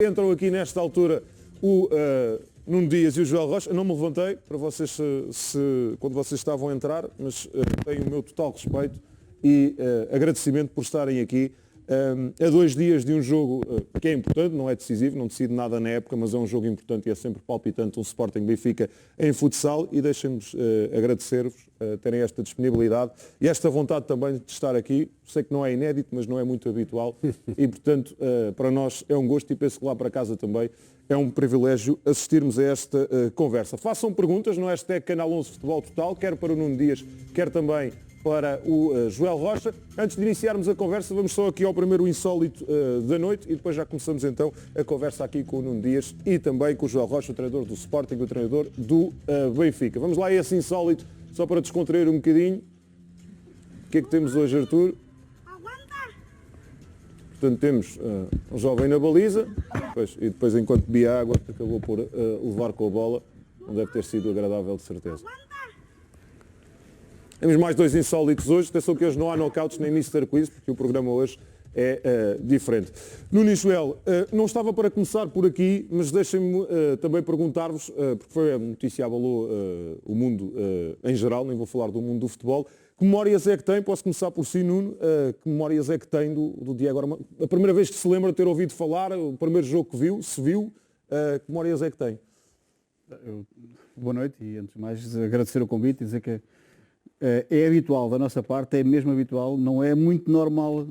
Entram aqui nesta altura o Nuno Dias e o Joel Rocha. Eu não me levantei para vocês quando vocês estavam a entrar, mas tenho o meu total respeito e agradecimento por estarem aqui. A 2 dias de um jogo que é importante, não é decisivo, não decide nada na época, mas é um jogo importante e é sempre palpitante um Sporting Benfica em futsal, e deixem-nos agradecer-vos terem esta disponibilidade e esta vontade também de estar aqui. Sei que não é inédito, mas não é muito habitual e, portanto, para nós é um gosto e penso que lá para casa também é um privilégio assistirmos a esta conversa. Façam perguntas no hashtag Canal 11 Futebol Total, quer para o Nuno Dias, quer também para o Joel Rocha. Antes de iniciarmos a conversa, vamos só aqui ao primeiro insólito da noite e depois já começamos então a conversa aqui com o Nuno Dias e também com o Joel Rocha, o treinador do Sporting, o treinador do Benfica. Vamos lá a esse insólito, só para descontrair um bocadinho. O que é que temos hoje, Artur? Portanto, temos um jovem na baliza e depois, enquanto bebia água, acabou por levar com a bola. Não deve ter sido agradável, de certeza. Temos mais 2 insólitos hoje. Atenção que hoje não há knockouts nem Mr. Quiz, porque o programa hoje é diferente. Nuno e Joel, não estava para começar por aqui, mas deixem-me também perguntar-vos, porque foi a notícia abalou o mundo em geral, nem vou falar do mundo do futebol. Que memórias é que tem? Posso começar por si, Nuno. Que memórias é que tem do Diego Armando? A primeira vez que se lembra de ter ouvido falar, o primeiro jogo que viu, se viu, que memórias é que tem? Boa noite e, antes de mais, agradecer o convite e dizer que é habitual da nossa parte, é mesmo habitual, não é muito normal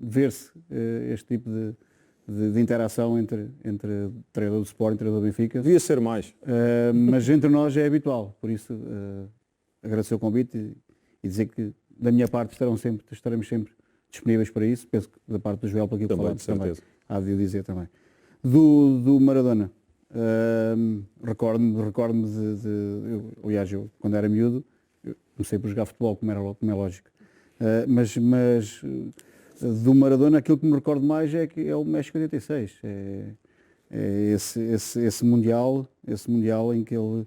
ver-se este tipo de interação entre treinador do Sporting e treinador do Benfica. Devia ser mais. Mas entre nós é habitual, por isso agradecer o convite e dizer que da minha parte estaremos sempre disponíveis para isso. Penso que da parte do Joel, para aquilo que falamos também, há de o dizer também. Do Maradona, recordo-me aliás, eu quando era miúdo, comecei por jogar futebol, como é lógico. Mas do Maradona, aquilo que me recordo mais é o México 86. É esse mundial em que ele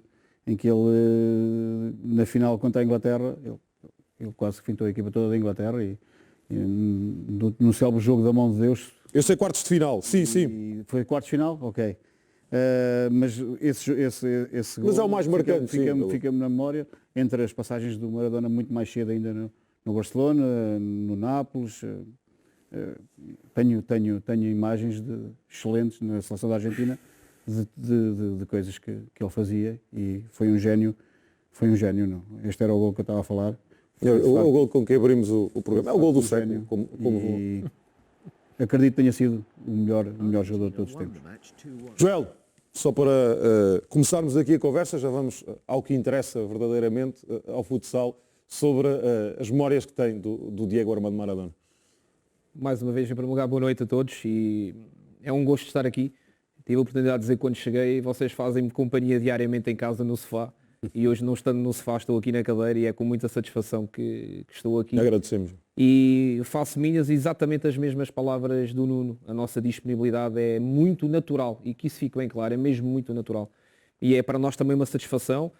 na final contra a Inglaterra, ele quase que fintou a equipa toda da Inglaterra e no célebre jogo da mão de Deus. Eu sei quartos de final, sim. Foi quartos de final? Ok. Mas esse gol, mas é o mais marcante, fica-me na memória, entre as passagens do Maradona muito mais cedo ainda no Barcelona, no Nápoles. Tenho imagens excelentes na seleção da Argentina de coisas que ele fazia, e foi um gênio, não. Este era o gol que eu estava a falar. O gol com que abrimos o programa. É o gol do século. Acredito que tenha sido o melhor jogador de todos os tempos. Joel, só para começarmos aqui a conversa, já vamos ao que interessa verdadeiramente, ao futsal, sobre as memórias que tem do Diego Armando Maradona. Mais uma vez, em primeiro lugar, boa noite a todos e é um gosto estar aqui. Tive a oportunidade de dizer quando cheguei, vocês fazem-me companhia diariamente em casa no sofá, e hoje, não estando no sofá, estou aqui na cadeira e é com muita satisfação que estou aqui. Agradecemos. E faço minhas exatamente as mesmas palavras do Nuno. A nossa disponibilidade é muito natural, e que isso fique bem claro, é mesmo muito natural. E é para nós também uma satisfação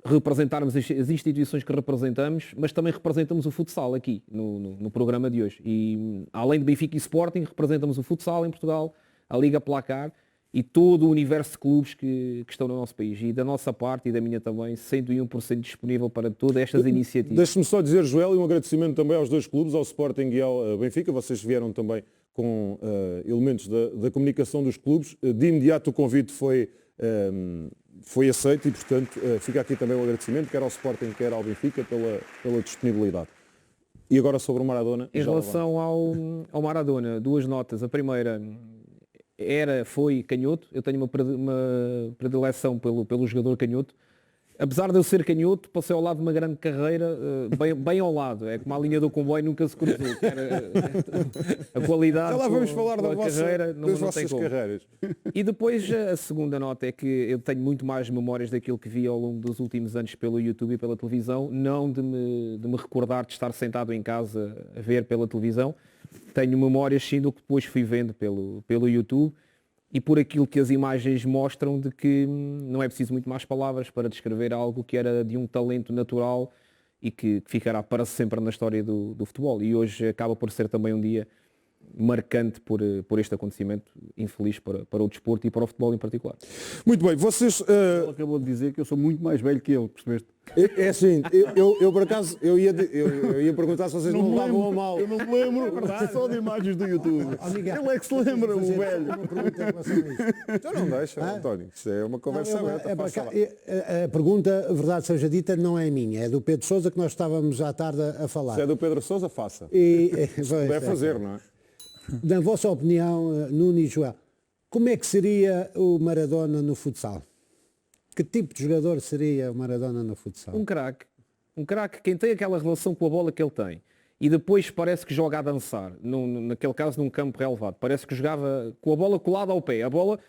representarmos as instituições que representamos, mas também representamos o futsal aqui no programa de hoje. E além de Benfica e Sporting, representamos o futsal em Portugal, a Liga Placar e todo o universo de clubes que estão no nosso país. E da nossa parte e da minha também, 101% disponível para todas estas iniciativas. Deixe-me só dizer, Joel, e um agradecimento também aos 2 clubes, ao Sporting e ao Benfica. Vocês vieram também com elementos da comunicação dos clubes. De imediato o convite foi aceito e, portanto, fica aqui também o agradecimento, quer ao Sporting, quer ao Benfica, pela disponibilidade. E agora sobre o Maradona. Em relação ao Maradona, 2 notas. A primeira foi canhoto. Eu tenho uma predileção pelo jogador canhoto. Apesar de eu ser canhoto, passei ao lado de uma grande carreira, bem ao lado. É como a linha do comboio nunca se cruzou. A qualidade. Já lá vamos falar da carreira, das vossas carreiras. E depois a segunda nota é que eu tenho muito mais memórias daquilo que vi ao longo dos últimos anos pelo YouTube e pela televisão, não de me recordar de estar sentado em casa a ver pela televisão. Tenho memórias sim do que depois fui vendo pelo YouTube. E por aquilo que as imagens mostram, de que não é preciso muito mais palavras para descrever algo que era de um talento natural e que ficará para sempre na história do futebol. E hoje acaba por ser também um dia marcante por este acontecimento infeliz para o desporto e para o futebol em particular. Muito bem, vocês... Ele acabou de dizer que eu sou muito mais velho que ele, percebeste? É assim, eu por acaso, eu ia perguntar se vocês não levavam a mal. Eu não me lembro só de imagens do YouTube. Miguel, Ele é que se lembra, o fazer velho. uma pergunta em relação a isto. Então não deixa, António. Isto é uma conversa aberta. para passa cá. lá. A pergunta, a verdade seja dita, não é minha, é do Pedro Sousa, que nós estávamos à tarde a falar. Se é do Pedro Sousa, faça. Deve fazer, não é? Na vossa opinião, Nuno e Joel, como é que seria o Maradona no futsal? Que tipo de jogador seria o Maradona no futsal? Um craque, quem tem aquela relação com a bola que ele tem e depois parece que joga a dançar, naquele caso num campo relevado, parece que jogava com a bola colada ao pé, a bola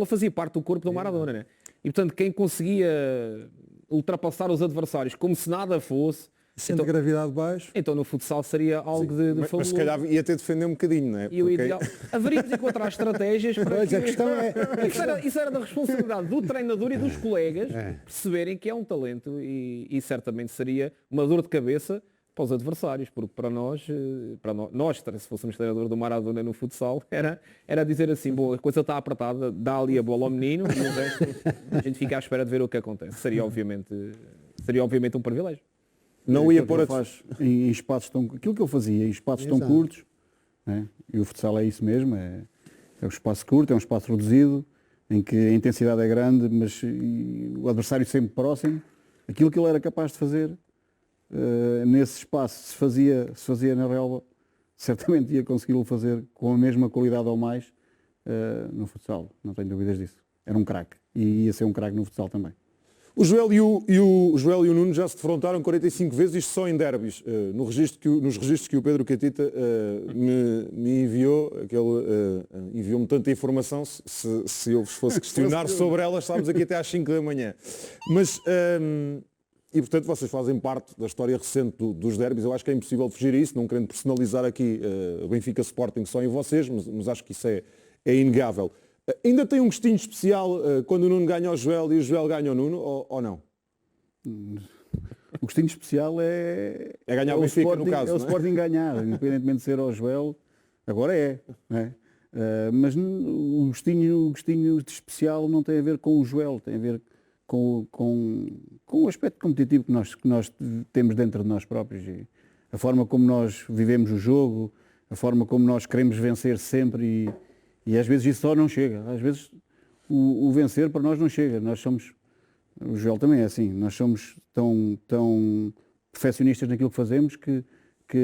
fazia parte do corpo do Maradona, né? E portanto quem conseguia ultrapassar os adversários como se nada fosse, Sendo gravidade baixo. então no futsal seria algo de Mas fabuloso. se calhar ia ter de defender um bocadinho, não é? E o Porque- ideal... Haveríamos de encontrar estratégias para Pois, que... a questão é... Isso era da responsabilidade do treinador e dos colegas perceberem que é um talento e certamente seria uma dor de cabeça para os adversários, porque para nós, se fôssemos treinador do Maradona no futsal, era dizer assim, boa, a coisa está apertada, dá ali a bola ao menino e o resto a gente fica à espera de ver o que acontece. Seria obviamente um privilégio. Não ia Aquilo pôr que a... ele faz em espaços tão... Aquilo que eu fazia em espaços tão Exato. curtos, né? E o futsal é isso mesmo, é um espaço curto, é um espaço reduzido, em que a intensidade é grande, mas o adversário sempre próximo. Aquilo que ele era capaz de fazer nesse espaço, se fazia na relva, certamente ia consegui-lo fazer com a mesma qualidade ou mais no futsal, não tenho dúvidas disso. Era um craque e ia ser um craque no futsal também. O Joel e o Nuno já se defrontaram 45 vezes, isto só em derbys. Nos registros que o Pedro Catita me enviou, enviou-me tanta informação, se eu vos fosse questionar sobre ela, estávamos aqui até às 5 da manhã. Mas, e portanto vocês fazem parte da história recente dos derbys, eu acho que é impossível fugir a isso, não querendo personalizar aqui Benfica Sporting só em vocês, mas acho que isso é inegável. Ainda tem um gostinho especial quando o Nuno ganha ao Joel e o Joel ganha ao Nuno, ou não? O gostinho especial é ganhar o Benfica, Sporting, no caso, é o não é? Sporting ganhar, independentemente de ser ao Joel, agora é. Não é? Mas o gostinho de especial não tem a ver com o Joel, tem a ver com o aspecto competitivo que nós temos dentro de nós próprios. E a forma como nós vivemos o jogo, a forma como nós queremos vencer sempre e às vezes isso só não chega. Às vezes o vencer para nós não chega. Nós somos, o Joel também é assim, nós somos tão perfeccionistas naquilo que fazemos que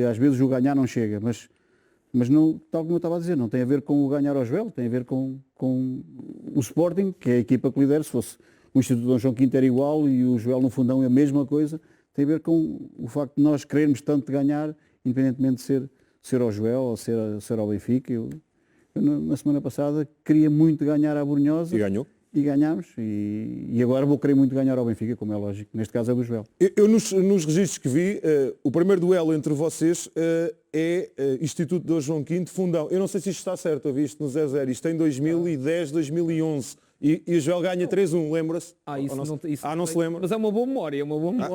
às vezes o ganhar não chega. Mas não, tal como eu estava a dizer, não tem a ver com o ganhar ao Joel, tem a ver com o Sporting, que é a equipa que lidera. Se fosse o Instituto Dom João V era igual e o Joel no fundão é a mesma coisa, tem a ver com o facto de nós querermos tanto ganhar, independentemente de ser ao Joel ou ser ao Benfica. Eu na semana passada queria muito ganhar à Brunhosa. E ganhou? E ganhámos. E agora vou querer muito ganhar ao Benfica, como é lógico. Neste caso é do Joel. Eu nos registros que vi, o primeiro duelo entre vocês é Instituto Dom João V Fundão. Eu não sei se isto está certo, eu vi isto no 0-0. Isto é em 2010, 2011. E o Joel ganha 3-1, lembra-se? Não se lembra? Mas é uma boa memória,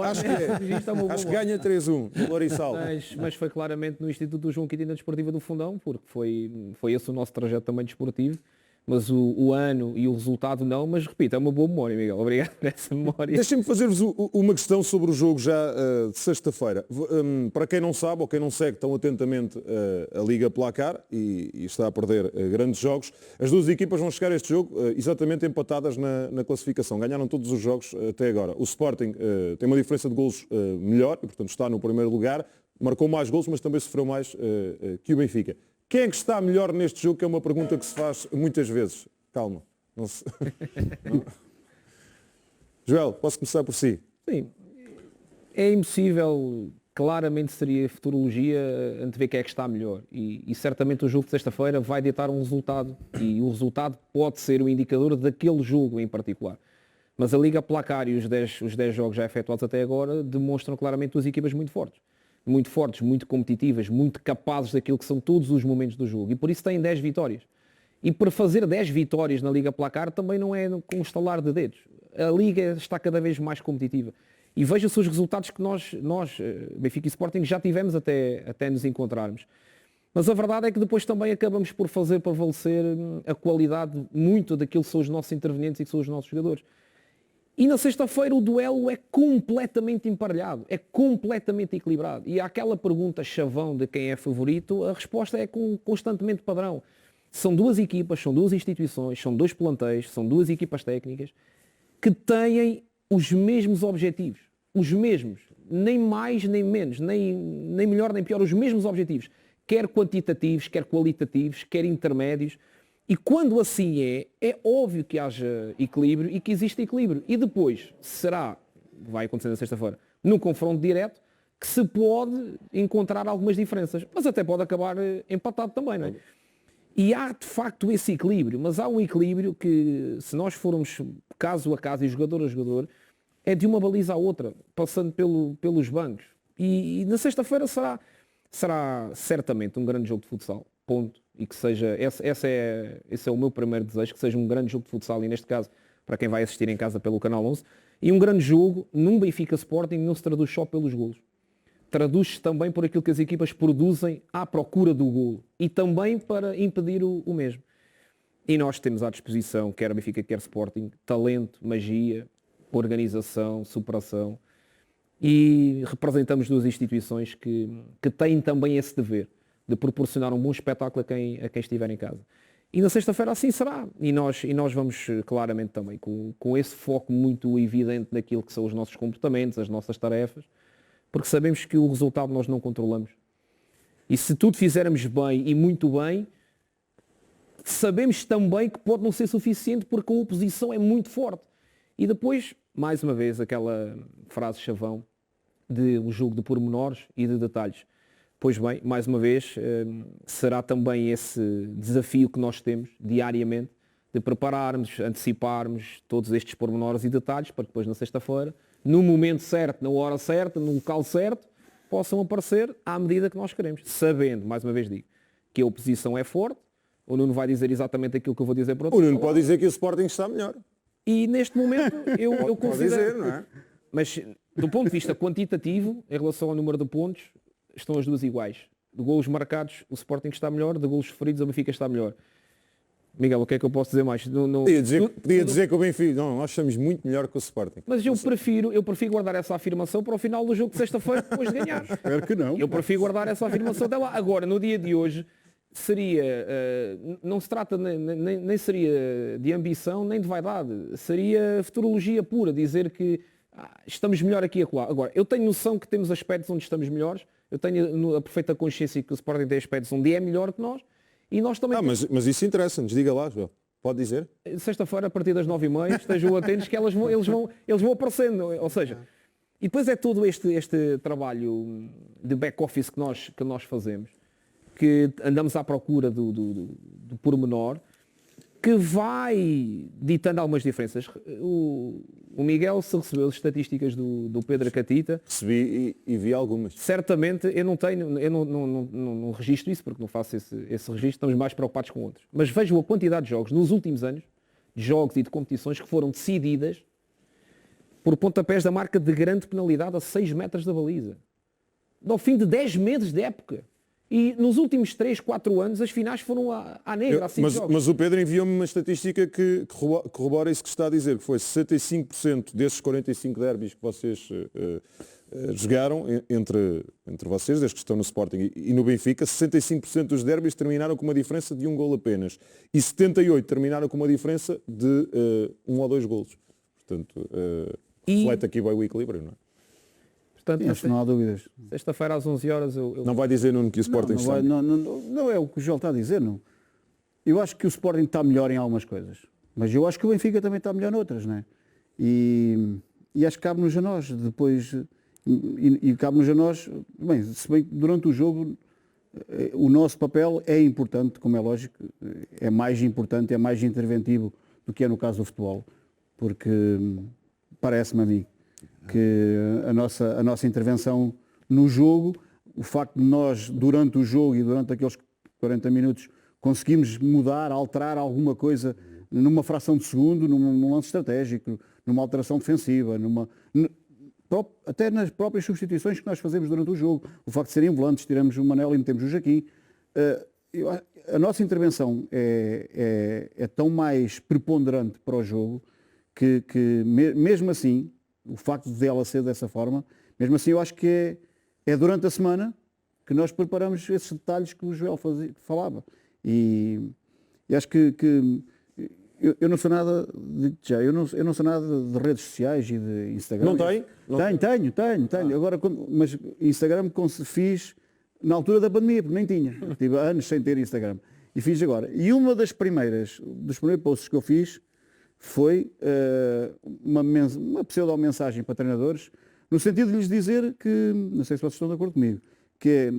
Acho que é. Isto é uma boa Acho que memória. ganha 3-1 no Lorissal. Mas foi claramente no Instituto do João Quintina Desportiva do Fundão, porque foi esse o nosso trajeto também desportivo, mas o ano e o resultado não, mas repito, é uma boa memória, Miguel. Obrigado por essa memória. Deixem-me fazer-vos uma questão sobre o jogo já de sexta-feira. Para quem não sabe ou quem não segue tão atentamente a Liga Placar e está a perder grandes jogos, as duas equipas vão chegar a este jogo exatamente empatadas na classificação. Ganharam todos os jogos até agora. O Sporting tem uma diferença de golos melhor e, portanto, está no primeiro lugar. Marcou mais golos, mas também sofreu mais que o Benfica. Quem é que está melhor neste jogo? Que é uma pergunta que se faz muitas vezes. Calma. Não se... não. Joel, posso começar por si? Sim, é impossível, claramente seria futurologia antever quem é que está melhor e certamente o jogo de sexta-feira vai ditar um resultado e o resultado pode ser o indicador daquele jogo em particular. Mas a Liga Placar e os 10 jogos já efetuados até agora demonstram claramente duas equipas muito fortes, muito competitivas, muito capazes daquilo que são todos os momentos do jogo e por isso têm 10 vitórias. E para fazer 10 vitórias na Liga Placar também não é com um estalar de dedos. A Liga está cada vez mais competitiva. E veja-se os resultados que nós Benfica e Sporting, já tivemos até nos encontrarmos. Mas a verdade é que depois também acabamos por fazer prevalecer a qualidade muito daquilo que são os nossos intervenientes e que são os nossos jogadores. E na sexta-feira o duelo é completamente emparelhado, é completamente equilibrado. E àquela pergunta chavão de quem é favorito, a resposta é constantemente padrão. São duas equipas, são duas instituições, são dois plantéis, são duas equipas técnicas que têm os mesmos objetivos. Os mesmos. Nem mais, nem menos. Nem melhor, nem pior. Os mesmos objetivos. Quer quantitativos, quer qualitativos, quer intermédios. E quando assim é óbvio que haja equilíbrio e que existe equilíbrio. E depois será, vai acontecer na sexta-feira, no confronto direto, que se pode encontrar algumas diferenças. Mas até pode acabar empatado também, não é? E há de facto esse equilíbrio, mas há um equilíbrio que, se nós formos caso a caso e jogador a jogador, é de uma baliza à outra, passando pelos bancos. E na sexta-feira será certamente um grande jogo de futsal, ponto. E que seja, esse é o meu primeiro desejo, que seja um grande jogo de futsal, e neste caso, para quem vai assistir em casa pelo Canal 11, e um grande jogo num Benfica Sporting não se traduz só pelos golos. Traduz-se também por aquilo que as equipas produzem à procura do golo e também para impedir o mesmo. E nós temos à disposição, quer Benfica, quer Sporting, talento, magia, organização, superação, e representamos duas instituições que têm também esse dever de proporcionar um bom espetáculo a quem estiver em casa. E na sexta-feira assim será. E nós vamos claramente também com esse foco muito evidente naquilo que são os nossos comportamentos, as nossas tarefas, porque sabemos que o resultado nós não controlamos. E se tudo fizermos bem e muito bem, sabemos também que pode não ser suficiente porque a oposição é muito forte. E depois, mais uma vez, aquela frase chavão de o jogo de pormenores e de detalhes. Pois bem, mais uma vez, será também esse desafio que nós temos diariamente de prepararmos, anteciparmos todos estes pormenores e detalhes para que depois na sexta-feira, no momento certo, na hora certa, no local certo, possam aparecer à medida que nós queremos. Sabendo, mais uma vez digo, que a oposição é forte, o Nuno vai dizer exatamente aquilo que eu vou dizer para outro. O Nuno pode dizer que o Sporting está melhor. E neste momento eu Pode considero... dizer, não é? Mas do ponto de vista quantitativo, em relação ao número de pontos, estão as duas iguais. De golos marcados, o Sporting está melhor, de golos sofridos, o Benfica está melhor. Miguel, o que é que eu posso dizer mais? Podia dizer que o Benfica, não, nós estamos muito melhor que o Sporting. Mas eu prefiro guardar essa afirmação para o final do jogo de sexta-feira, depois de ganhar. Espero que não. Eu prefiro guardar essa afirmação até lá. Agora, no dia de hoje, seria, não se trata, nem seria de ambição, nem de vaidade. Seria futurologia pura, dizer que estamos melhor aqui e acolá. Agora, eu tenho noção que temos aspectos onde estamos melhores, eu tenho a perfeita consciência que o Sporting tem aspectos onde é melhor que nós, e nós também... Mas isso interessa-nos, diga lá, Joel. Pode dizer? Sexta-feira, a partir das 9h30, estejam atentos que eles vão aparecendo, ou seja, e depois é todo este trabalho de back-office que nós fazemos, que andamos à procura do pormenor, que vai ditando algumas diferenças. O Miguel, se recebeu as estatísticas do Pedro Catita... Recebi e vi algumas. Certamente, eu não registro isso, porque não faço esse registro, estamos mais preocupados com outros. Mas vejo a quantidade de jogos nos últimos anos, de jogos e de competições que foram decididas por pontapés da marca de grande penalidade a 6 metros da baliza. Ao fim de 10 meses de época. E nos últimos 3, 4 anos as finais foram à negra, a 5 jogos. Mas o Pedro enviou-me uma estatística que corrobora isso que está a dizer, que foi 65% desses 45 derbys que vocês jogaram entre vocês, desde que estão no Sporting e no Benfica, 65% dos derbys terminaram com uma diferença de 1 golo apenas. E 78% terminaram com uma diferença de 1 ou 2 golos. Portanto, reflete aqui bem o equilíbrio, não é? Portanto, Isso não há dúvidas. Sexta-feira às 11h eu... Não vai dizer, Nuno, que o Sporting está... Não é o que o Joel está a dizer, não. Eu acho que o Sporting está melhor em algumas coisas, mas eu acho que o Benfica também está melhor noutras, não é? E acho que cabe-nos a nós, depois, e cabe-nos a nós, bem, se bem que durante o jogo o nosso papel é importante, como é lógico, é mais importante, é mais interventivo do que é no caso do futebol, porque parece-me a mim que a nossa intervenção no jogo, o facto de nós, durante o jogo e durante aqueles 40 minutos, conseguimos mudar, alterar alguma coisa numa fração de segundo, num lance estratégico, numa alteração defensiva, até nas próprias substituições que nós fazemos durante o jogo. O facto de serem volantes, tiramos o Manel e metemos o Joaquim. A nossa intervenção é tão mais preponderante para o jogo que mesmo assim, o facto de ela ser dessa forma, mesmo assim eu acho que é durante a semana que nós preparamos esses detalhes que o Joel falava. E acho que eu não sou nada, eu não sou nada de redes sociais e de Instagram. Não tem? Tenho. Agora, mas Instagram fiz na altura da pandemia, porque nem tinha. Tive anos sem ter Instagram. E fiz agora. E dos primeiros posts que eu fiz foi uma pseudo-mensagem para treinadores, no sentido de lhes dizer que, não sei se vocês estão de acordo comigo, que é,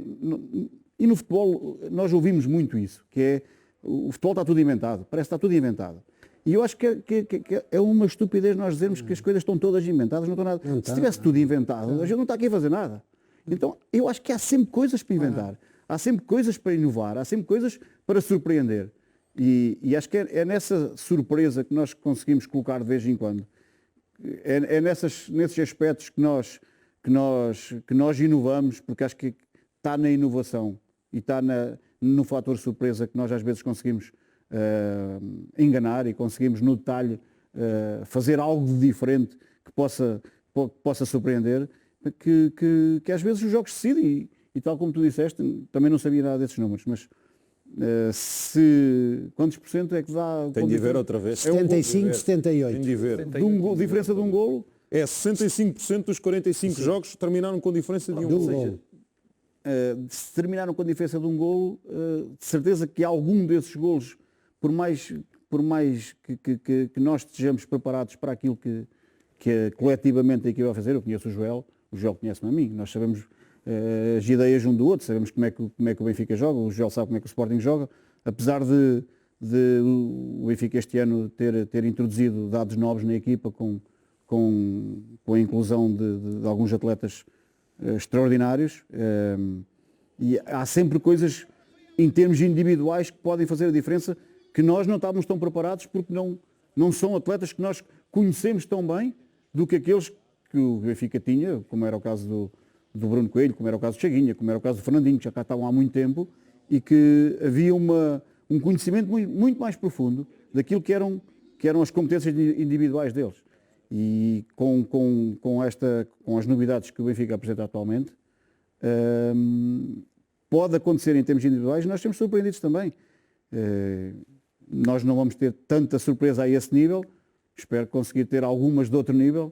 e no futebol nós ouvimos muito isso, que é, o futebol está tudo inventado, parece que está tudo inventado. E eu acho que é uma estupidez nós dizermos que as coisas estão todas inventadas, não estão nada. Se estivesse tudo inventado, a gente não está aqui a fazer nada. Então, eu acho que há sempre coisas para inventar, há sempre coisas para inovar, há sempre coisas para surpreender. E acho que é nessa surpresa que nós conseguimos colocar de vez em quando. É nesses aspectos que nós inovamos, porque acho que está na inovação e está no fator surpresa que nós às vezes conseguimos enganar e conseguimos no detalhe fazer algo de diferente que possa surpreender, que às vezes os jogos decidem e tal como tu disseste, também não sabia nada desses números, mas quantos por cento é que dá? Tem de ver outra vez. 75, 78. Tem de ver. Diferença de um golo? É 65% dos 45 jogos terminaram com diferença de um golo. Se terminaram com a diferença de um golo, de certeza que algum desses golos, por mais que nós estejamos preparados para aquilo que coletivamente a equipa vai fazer, eu conheço o Joel conhece-me a mim, nós sabemos as ideias um do outro, sabemos como é que o Benfica joga, o Joel sabe como é que o Sporting joga, apesar de o Benfica este ano ter introduzido dados novos na equipa com a inclusão de alguns atletas extraordinários, e há sempre coisas em termos individuais que podem fazer a diferença, que nós não estávamos tão preparados porque não são atletas que nós conhecemos tão bem do que aqueles que o Benfica tinha, como era o caso do Bruno Coelho, como era o caso do Chaguinha, como era o caso do Fernandinho, que já cá estavam há muito tempo, e que havia um conhecimento muito mais profundo daquilo que eram as competências individuais deles. E com as novidades que o Benfica apresenta atualmente, pode acontecer em termos individuais, nós temos surpreendidos também. Nós não vamos ter tanta surpresa a esse nível, espero conseguir ter algumas de outro nível,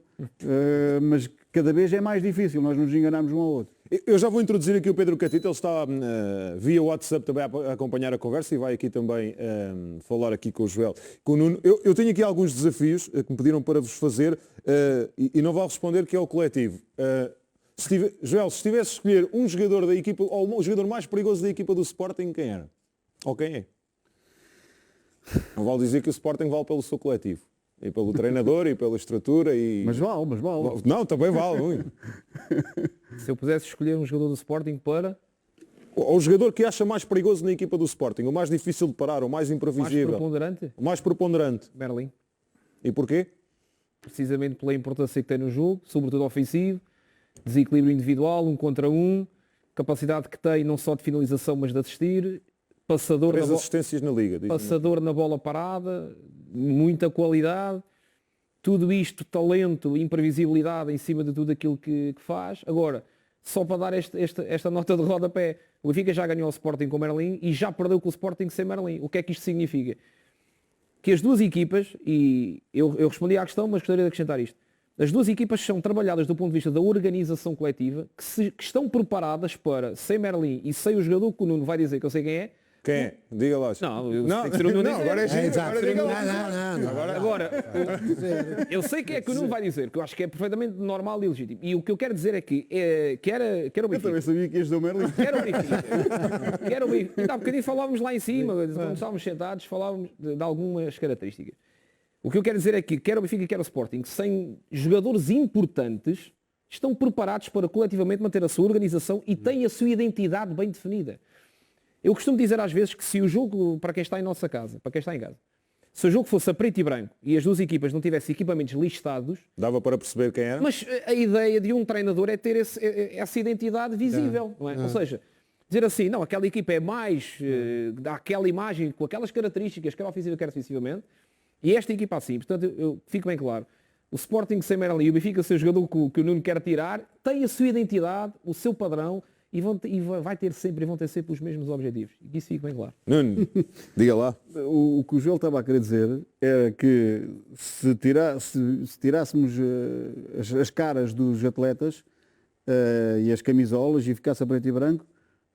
mas cada vez é mais difícil, nós nos enganamos um ao outro. Eu já vou introduzir aqui o Pedro Catito, ele está via WhatsApp também a acompanhar a conversa e vai aqui também falar aqui com o Joel, com o Nuno. Eu tenho aqui alguns desafios que me pediram para vos fazer e não vale responder que é o coletivo. Joel, se tivesse de escolher um jogador da equipa, ou o jogador mais perigoso da equipa do Sporting, quem era? Ou quem é? Não vale dizer que o Sporting vale pelo seu coletivo. E pelo treinador, e pela estrutura. Mas vale. Não, também vale muito. Se eu pudesse escolher um jogador do Sporting para... O jogador que acha mais perigoso na equipa do Sporting, o mais difícil de parar, o mais imprevisível. O mais preponderante? Merlin. E porquê? Precisamente pela importância que tem no jogo, sobretudo ofensivo, desequilíbrio individual, 1 contra 1, capacidade que tem não só de finalização, mas de assistir, passador, 3 assistências na Liga. passador na bola parada, muita qualidade, tudo isto, talento, imprevisibilidade em cima de tudo aquilo que faz. Agora, só para dar esta nota de rodapé, o Benfica já ganhou o Sporting com o Merlin e já perdeu com o Sporting sem Merlin. O que é que isto significa? Que as duas equipas, e eu respondi à questão, mas gostaria de acrescentar isto, as duas equipas são trabalhadas do ponto de vista da organização coletiva, que estão preparadas para, sem Merlin e sem o jogador que o Nuno vai dizer que eu sei quem é. Quem é? Diga lá. Não, tem que ser o Nuno. Não, agora é giro. Agora, eu sei que é que o Nuno vai dizer, que eu acho que é perfeitamente normal e legítimo. E o que eu quero dizer é que quer o Benfica. Eu também sabia que ias dar o Merlin. Quer o Benfica. Quer o Benfica. Então, há bocadinho falávamos lá em cima, quando estávamos sentados, falávamos de algumas características. O que eu quero dizer é que quer o Benfica e quer o Sporting, sem jogadores importantes, estão preparados para coletivamente manter a sua organização e têm a sua identidade bem definida. Eu costumo dizer às vezes que se o jogo, para quem está em nossa casa, para quem está em casa, se o jogo fosse a preto e branco e as duas equipas não tivessem equipamentos listados... Dava para perceber quem era? Mas a ideia de um treinador é ter essa identidade visível. Não é? Ou seja, dizer assim, não, aquela equipa é mais, dá aquela imagem, com aquelas características, quer ofensiva, quer defensivamente, e esta equipa assim, portanto, eu fico bem claro, o Sporting sem Merlin e o Benfica, o seu jogador que o Nuno quer tirar, tem a sua identidade, o seu padrão, e vão ter sempre os mesmos objetivos. E isso fica bem claro. Nuno, diga lá. O que o Joel estava a querer dizer era que se tirássemos as caras dos atletas e as camisolas e ficasse a preto e branco,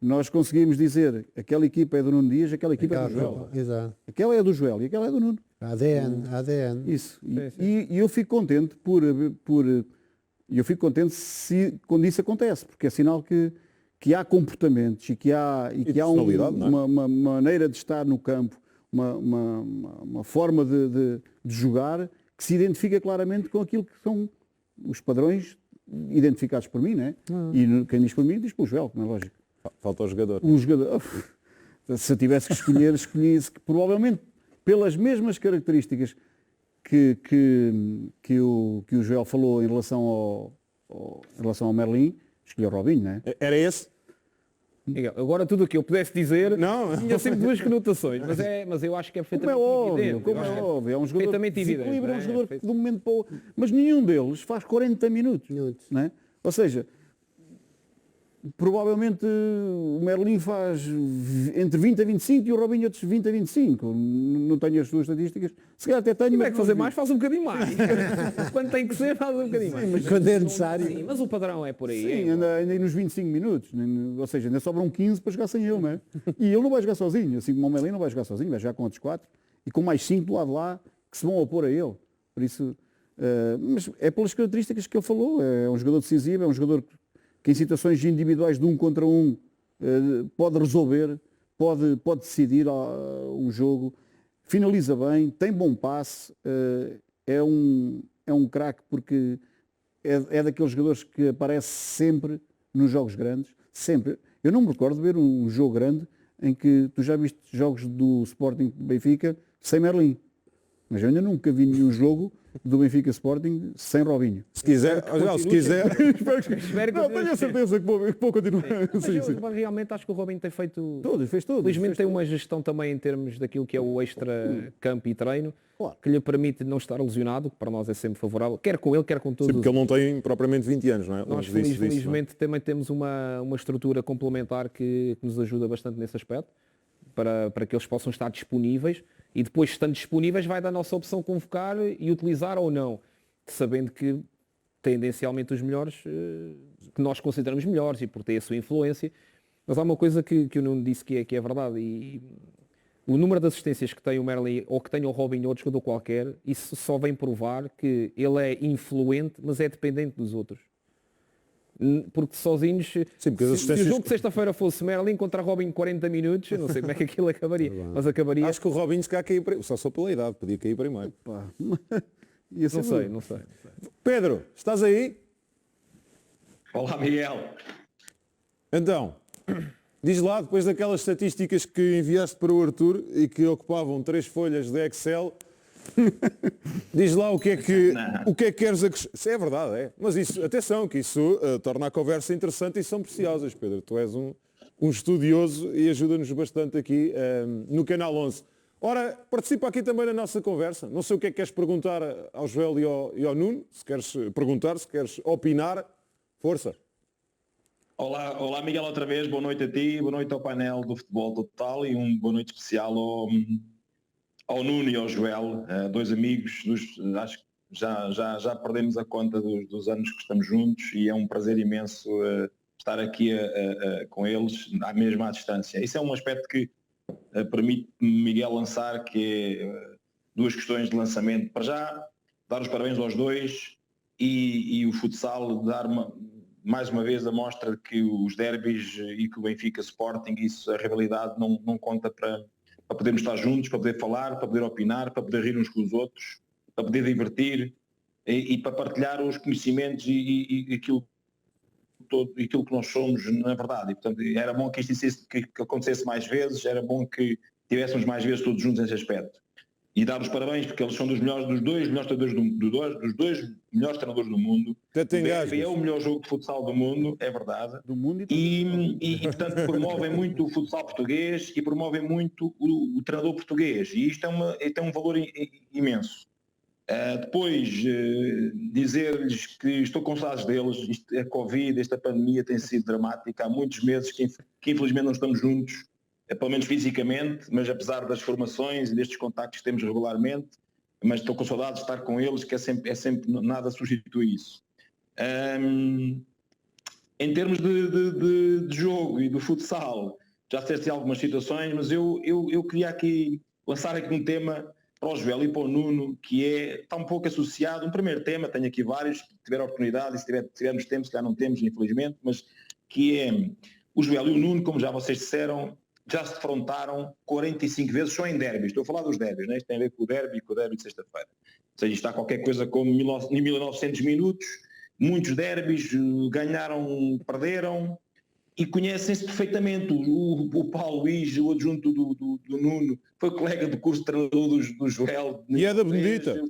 nós conseguimos dizer aquela equipa é do Nuno Dias, aquela equipa é do Joel. Exato. Aquela é do Joel e aquela é do Nuno. ADN. Isso. Sim. E eu fico contente quando isso acontece, porque é sinal que há comportamentos e que há personalidade, não é? uma maneira de estar no campo, uma forma de jogar que se identifica claramente com aquilo que são os padrões identificados por mim, né? E quem diz por mim diz por Joel, como é lógico. Falta o jogador. O jogador, se eu tivesse que escolher, escolhia-se que provavelmente pelas mesmas características que o Joel falou em relação ao Merlin, escolhi o Robinho, não é? Era esse? Miguel, agora tudo o que eu pudesse dizer Não. tinha sempre duas conotações, mas eu acho que é Como é perfeitamente óbvio, evidente. como Eu acho é que óbvio. É um jogador perfeitamente que evidente, desequilibra, é um não é? jogador que de um momento para o outro. Mas nenhum deles faz 40 minutos. Não é? Ou seja, provavelmente o Merlin faz entre 20 a 25 e o Robinho outros 20 a 25. Não tenho as suas estatísticas. Se calhar até tenho. Se tiver mas que fazer não vi. mais, faz um bocadinho mais. Quando tem que ser, faz um bocadinho mais. Mas quando é necessário. Sim, mas o padrão é por aí. Sim, é anda aí nos 25 minutos. Ou seja, ainda sobram 15 para jogar sem ele, não é? E ele não vai jogar sozinho. Assim como o Merlin não vai jogar sozinho, vai jogar com outros 4 e com mais 5 do lado de lá que se vão opor a ele. Por isso, mas é pelas características que ele falou. É um jogador decisivo, é um jogador que em situações individuais de 1 contra 1 pode resolver, pode decidir um jogo, finaliza bem, tem bom passe, é um craque porque é daqueles jogadores que aparece sempre nos jogos grandes, sempre. Eu não me recordo de ver um jogo grande em que tu já viste jogos do Sporting Benfica sem Merlin, mas eu ainda nunca vi nenhum jogo do Benfica Sporting sem Robinho. Se quiser, se quiser. Espero que Não, tenho a certeza que vou continuar. Mas Sim, sim. eu realmente acho que o Robinho tem feito. Fez todos. Felizmente tem uma gestão também em termos daquilo que é o extra campo e treino, Claro. que lhe permite não estar lesionado, que para nós é sempre favorável, quer com ele, quer com todos Sim, os porque ele não tem propriamente 20 anos, não é? Nós, Longe disso, felizmente, também temos uma estrutura complementar que nos ajuda bastante nesse aspecto, para que eles possam estar disponíveis e depois, estando disponíveis, vai dar a nossa opção convocar e utilizar ou não, sabendo que tendencialmente os melhores, que nós consideramos melhores e por ter a sua influência. Mas há uma coisa que o Nuno disse que é verdade, e o número de assistências que tem o Merlin ou que tem o Robinho ou outro jogador qualquer, isso só vem provar que ele é influente, mas é dependente dos outros. Porque sozinhos, Sim, porque as se o assistências- jogo de sexta-feira fosse Merlin contra Robinho 40 minutos, eu não sei como é que aquilo acabaria, mas acabaria, Acho que o Robinho se calhar caiu primeiro. Só pela idade, podia cair primeiro. Pá. Ia ser não sei. Pedro, estás aí? Olá, Miguel. Então, diz lá, depois daquelas estatísticas que enviaste para o Arthur e que ocupavam 3 folhas de Excel, diz lá o que é que queres acrescentar. Isso é verdade, é. Mas isso, atenção, que isso torna a conversa interessante e são preciosas, Pedro. Tu és um estudioso e ajuda-nos bastante aqui no Canal 11. Ora, participa aqui também na nossa conversa. Não sei o que é que queres perguntar ao Joel e ao Nuno. Se queres perguntar, se queres opinar, força. Olá, Miguel, outra vez. Boa noite a ti, boa noite ao painel do Futebol Total e boa noite especial ao Nuno e ao Joel, dois amigos. Acho que já perdemos a conta dos anos que estamos juntos e é um prazer imenso estar aqui com eles, mesmo à distância. Isso é um aspecto que permite-me, Miguel, lançar, que é 2 questões de lançamento. Para já, dar os parabéns aos dois e o futsal dar mais uma vez a mostra que os derbys e que o Benfica Sporting, isso, a rivalidade não conta para podermos estar juntos, para poder falar, para poder opinar, para poder rir uns com os outros, para poder divertir e para partilhar os conhecimentos e aquilo que nós somos, na verdade. E, portanto, era bom que isto que acontecesse mais vezes, era bom que tivéssemos mais vezes todos juntos nesse aspecto. e dar os parabéns porque eles são dos dois melhores treinadores dos dois melhores treinadores do mundo. Até tem O derby gasgas. é o melhor jogo de futsal do mundo, é verdade. Do mundo E portanto promovem muito o futsal português e promovem muito o treinador português, e isto é um valor imenso. Depois dizer-lhes que estou com saudades deles. A Covid, esta pandemia tem sido dramática, há muitos meses que infelizmente não estamos juntos, pelo menos fisicamente, mas apesar das formações e destes contactos que temos regularmente, mas estou com saudades de estar com eles, que é sempre nada substitui isso. Em termos de jogo e do futsal, já testei algumas situações, mas eu queria aqui lançar aqui um tema para o Joel e para o Nuno, que está um pouco associado. Um primeiro tema, tenho aqui vários, se tiver oportunidade, e se tivermos tempo, se calhar não temos, infelizmente, mas que é o Joel e o Nuno, como já vocês disseram, já se defrontaram 45 vezes só em derbys. Estou a falar dos derbys, né? Isto tem a ver com o derby de sexta-feira. Ou seja, isto está qualquer coisa como 1900 minutos, muitos derbys, ganharam, perderam, e conhecem-se perfeitamente. O Paulo Luís, o adjunto do Nuno, foi colega do curso de treinador do Joel. E é da Benedita.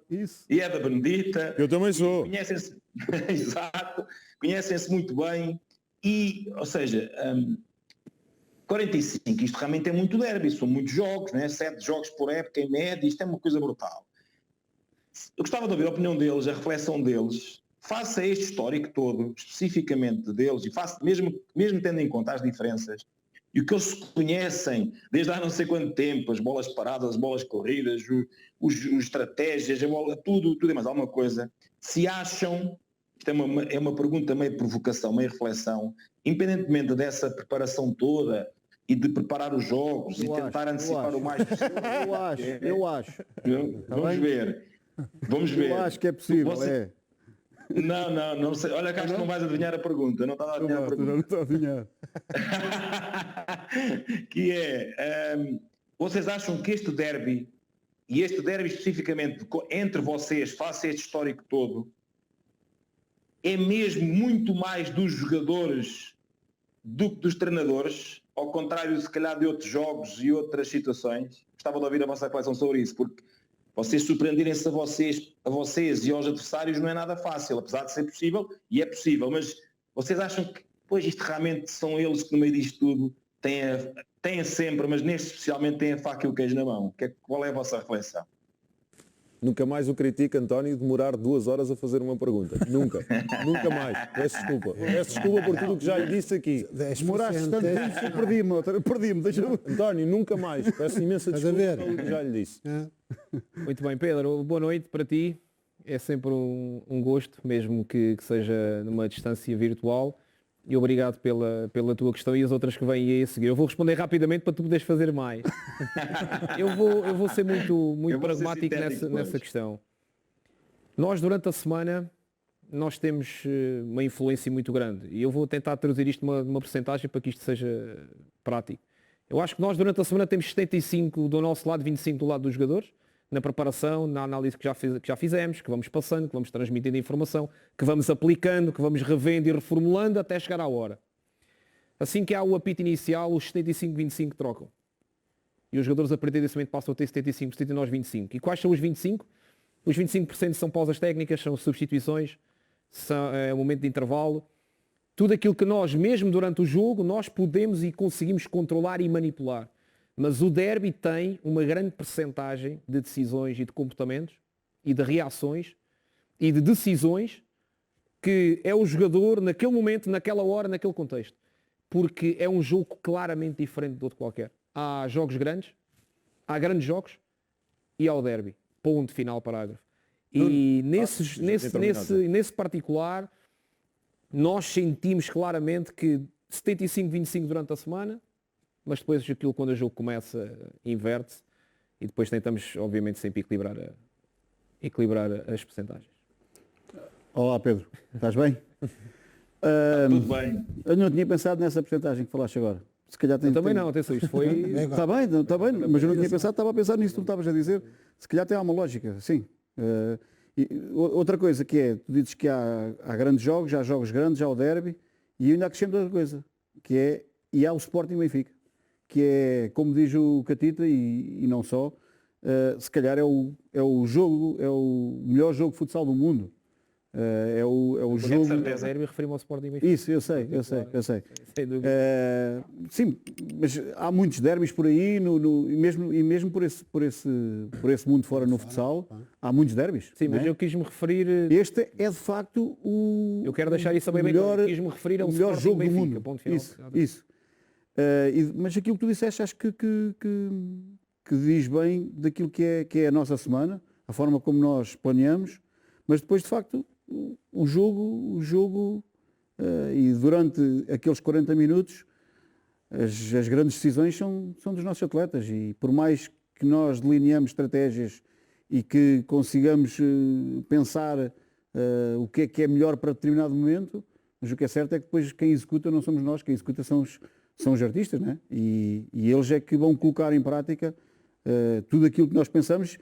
Isso. E é da Benedita. Eu também sou. Conhecem-se, exato, conhecem-se muito bem. E, ou seja, 45, isto realmente é muito derby, são muitos jogos, né? 7 jogos por época em média, isto é uma coisa brutal. Eu gostava de ouvir a opinião deles, a reflexão deles, face a este histórico todo, especificamente deles, e face, mesmo tendo em conta as diferenças, e o que eles se conhecem desde há não sei quanto tempo, as bolas paradas, as bolas corridas, os estratégias, a bola, tudo é mais alguma coisa, se acham, isto é uma pergunta meio provocação, meio reflexão, independentemente dessa preparação toda e de preparar os jogos e tentar antecipar o mais possível. Eu acho. Vamos ver. Eu acho que é possível, Não sei. Olha que acho que não vais adivinhar a pergunta. Não estava a adivinhar a pergunta. Não estou a adivinhar. Que vocês acham que este derby, e este derby especificamente entre vocês, face a este histórico todo, é mesmo muito mais dos jogadores do que dos treinadores, ao contrário, se calhar, de outros jogos e outras situações? Gostava de ouvir a vossa reflexão sobre isso, porque vocês surpreenderem-se a vocês e aos adversários não é nada fácil, apesar de ser possível, e é possível, mas vocês acham que, pois, isto realmente são eles que no meio disto tudo têm sempre, mas neste especialmente têm a faca e o queijo na mão? Qual é a vossa reflexão? Nunca mais o critico, António, demorar 2 horas a fazer uma pergunta. Nunca. Nunca mais. Peço desculpa. Peço desculpa por tudo o que já lhe disse aqui. Demoraste tanto tempo, perdi-me. António, nunca mais. Peço imensa desculpa por tudo o que já lhe disse. Muito bem, Pedro, boa noite para ti. É sempre um gosto, mesmo que seja numa distância virtual. E obrigado pela tua questão e as outras que vêm aí a seguir. Eu vou responder rapidamente para tu poderes fazer mais. eu vou ser muito pragmático nessa questão. Nós, durante a semana, nós temos uma influência muito grande. E eu vou tentar traduzir isto numa percentagem para que isto seja prático. Eu acho que nós, durante a semana, temos 75 do nosso lado, 25 do lado dos jogadores, na preparação, na análise que já fizemos, que vamos passando, que vamos transmitindo informação, que vamos aplicando, que vamos revendo e reformulando até chegar à hora. Assim que há o apito inicial, os 75-25 trocam. E os jogadores a partir desse momento passam a ter 75, 79-25. E quais são os 25? Os 25% são pausas técnicas, são substituições, é o momento de intervalo. Tudo aquilo que nós, mesmo durante o jogo, nós podemos e conseguimos controlar e manipular. Mas o derby tem uma grande percentagem de decisões e de comportamentos e de reações e de decisões que é o jogador naquele momento, naquela hora, naquele contexto. Porque é um jogo claramente diferente de outro qualquer. Há jogos grandes, há grandes jogos e há o derby. Ponto final, parágrafo. E nesse particular, nós sentimos claramente que 75-25 durante a semana, mas depois aquilo, quando o jogo começa, inverte-se e depois tentamos, obviamente, sempre equilibrar as percentagens. Olá, Pedro. Estás bem? Tudo bem. Eu não tinha pensado nessa percentagem que falaste agora. Se calhar também não, atenção, isto foi... Está bem, mas eu não tinha pensado, estava a pensar nisso que tu estavas a dizer. Se calhar tem alguma lógica, sim. E outra coisa que é, tu dizes que há grandes jogos, já há jogos grandes, já há o derby, e eu ainda acrescento outra coisa, que é, e há o Sporting Benfica, que é, como diz o Catita, e não só, se calhar é o melhor jogo de futsal do mundo. É o jogo... certeza. Derby, referi-me ao Sporting Benfica. Isso, eu sei. Sem dúvida. Sim, mas há muitos derbys por aí, e mesmo por esse mundo fora no futsal, há muitos derbys. Sim, mas não é? eu quis-me referir... Este é de facto o Eu quero deixar isso também bem melhor, claro. Quis-me referir ao o melhor Sporting jogo do Benfica, mundo. ponto final. Isso. Mas aquilo que tu disseste, acho que diz bem daquilo que é a nossa semana, a forma como nós planeamos, mas depois de facto o jogo e durante aqueles 40 minutos as grandes decisões são dos nossos atletas, e por mais que nós delineamos estratégias e que consigamos pensar o que é melhor para determinado momento, mas o que é certo é que depois quem executa não somos nós, quem executa são os artistas, né? E eles é que vão colocar em prática tudo aquilo que nós pensamos,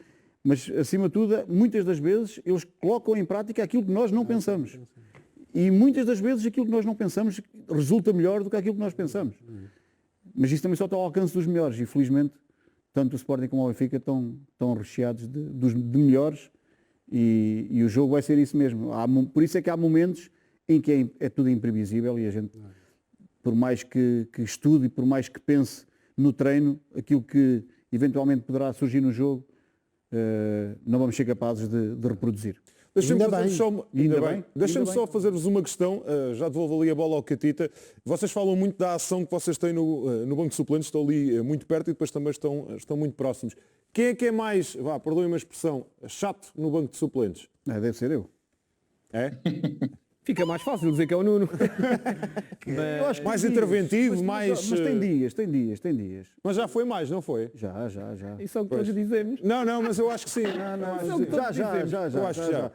mas acima de tudo, muitas das vezes eles colocam em prática aquilo que nós não pensamos. E muitas das vezes aquilo que nós não pensamos resulta melhor do que aquilo que nós pensamos. Mas isso também só está ao alcance dos melhores, e felizmente tanto o Sporting como o Benfica estão recheados de melhores, e o jogo vai ser isso mesmo. Por isso é que há momentos em que é tudo imprevisível, e a gente, por mais que estude e por mais que pense no treino, aquilo que eventualmente poderá surgir no jogo, não vamos ser capazes de reproduzir. Deixem-me só fazer-vos uma questão, já devolvo ali a bola ao Catita. Vocês falam muito da ação que vocês têm no banco de suplentes, estão ali muito perto e depois também estão muito próximos. Quem é que é mais, perdoem-me a expressão, chato no banco de suplentes? Deve ser eu. É? Fica mais fácil dizer que é o Nuno. Eu acho que mais interventivo, mais... Mas tem dias. Mas já foi mais, não foi? Já. Isso é o que todos dizemos. Não, mas eu acho que sim. Já.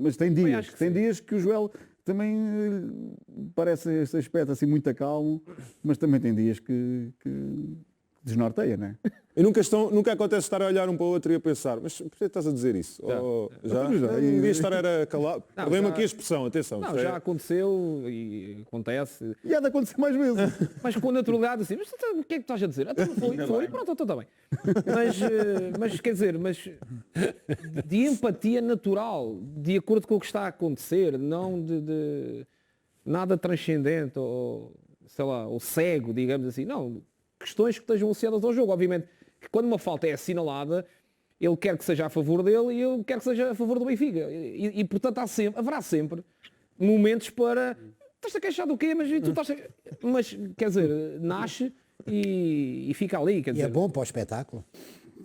Mas tem dias. acho que Tem sim. dias que o Joel também parece esse aspecto assim muito calmo, mas também tem dias que desnorteia, não é? E nunca acontece estar a olhar um para o outro e a pensar, mas por que estás a dizer isso? Já? Não devia estar a calar. Perdemos aqui a expressão, atenção. Não, já aconteceu e acontece. E há de acontecer mais vezes. Mas com naturalidade assim, mas o que é que estás a dizer? Então foi, pronto, então está bem. Mas quer dizer, de empatia natural, de acordo com o que está a acontecer, não de nada transcendente ou, sei lá, ou cego, digamos assim. Não, questões que estejam associadas ao jogo. Obviamente que quando uma falta é assinalada, ele quer que seja a favor dele e eu quero que seja a favor do Benfica. E portanto haverá sempre momentos para... Estás a queixar do quê? Mas tu estás a... Mas, quer dizer, nasce e fica ali. Quer E dizer, é bom para o espetáculo.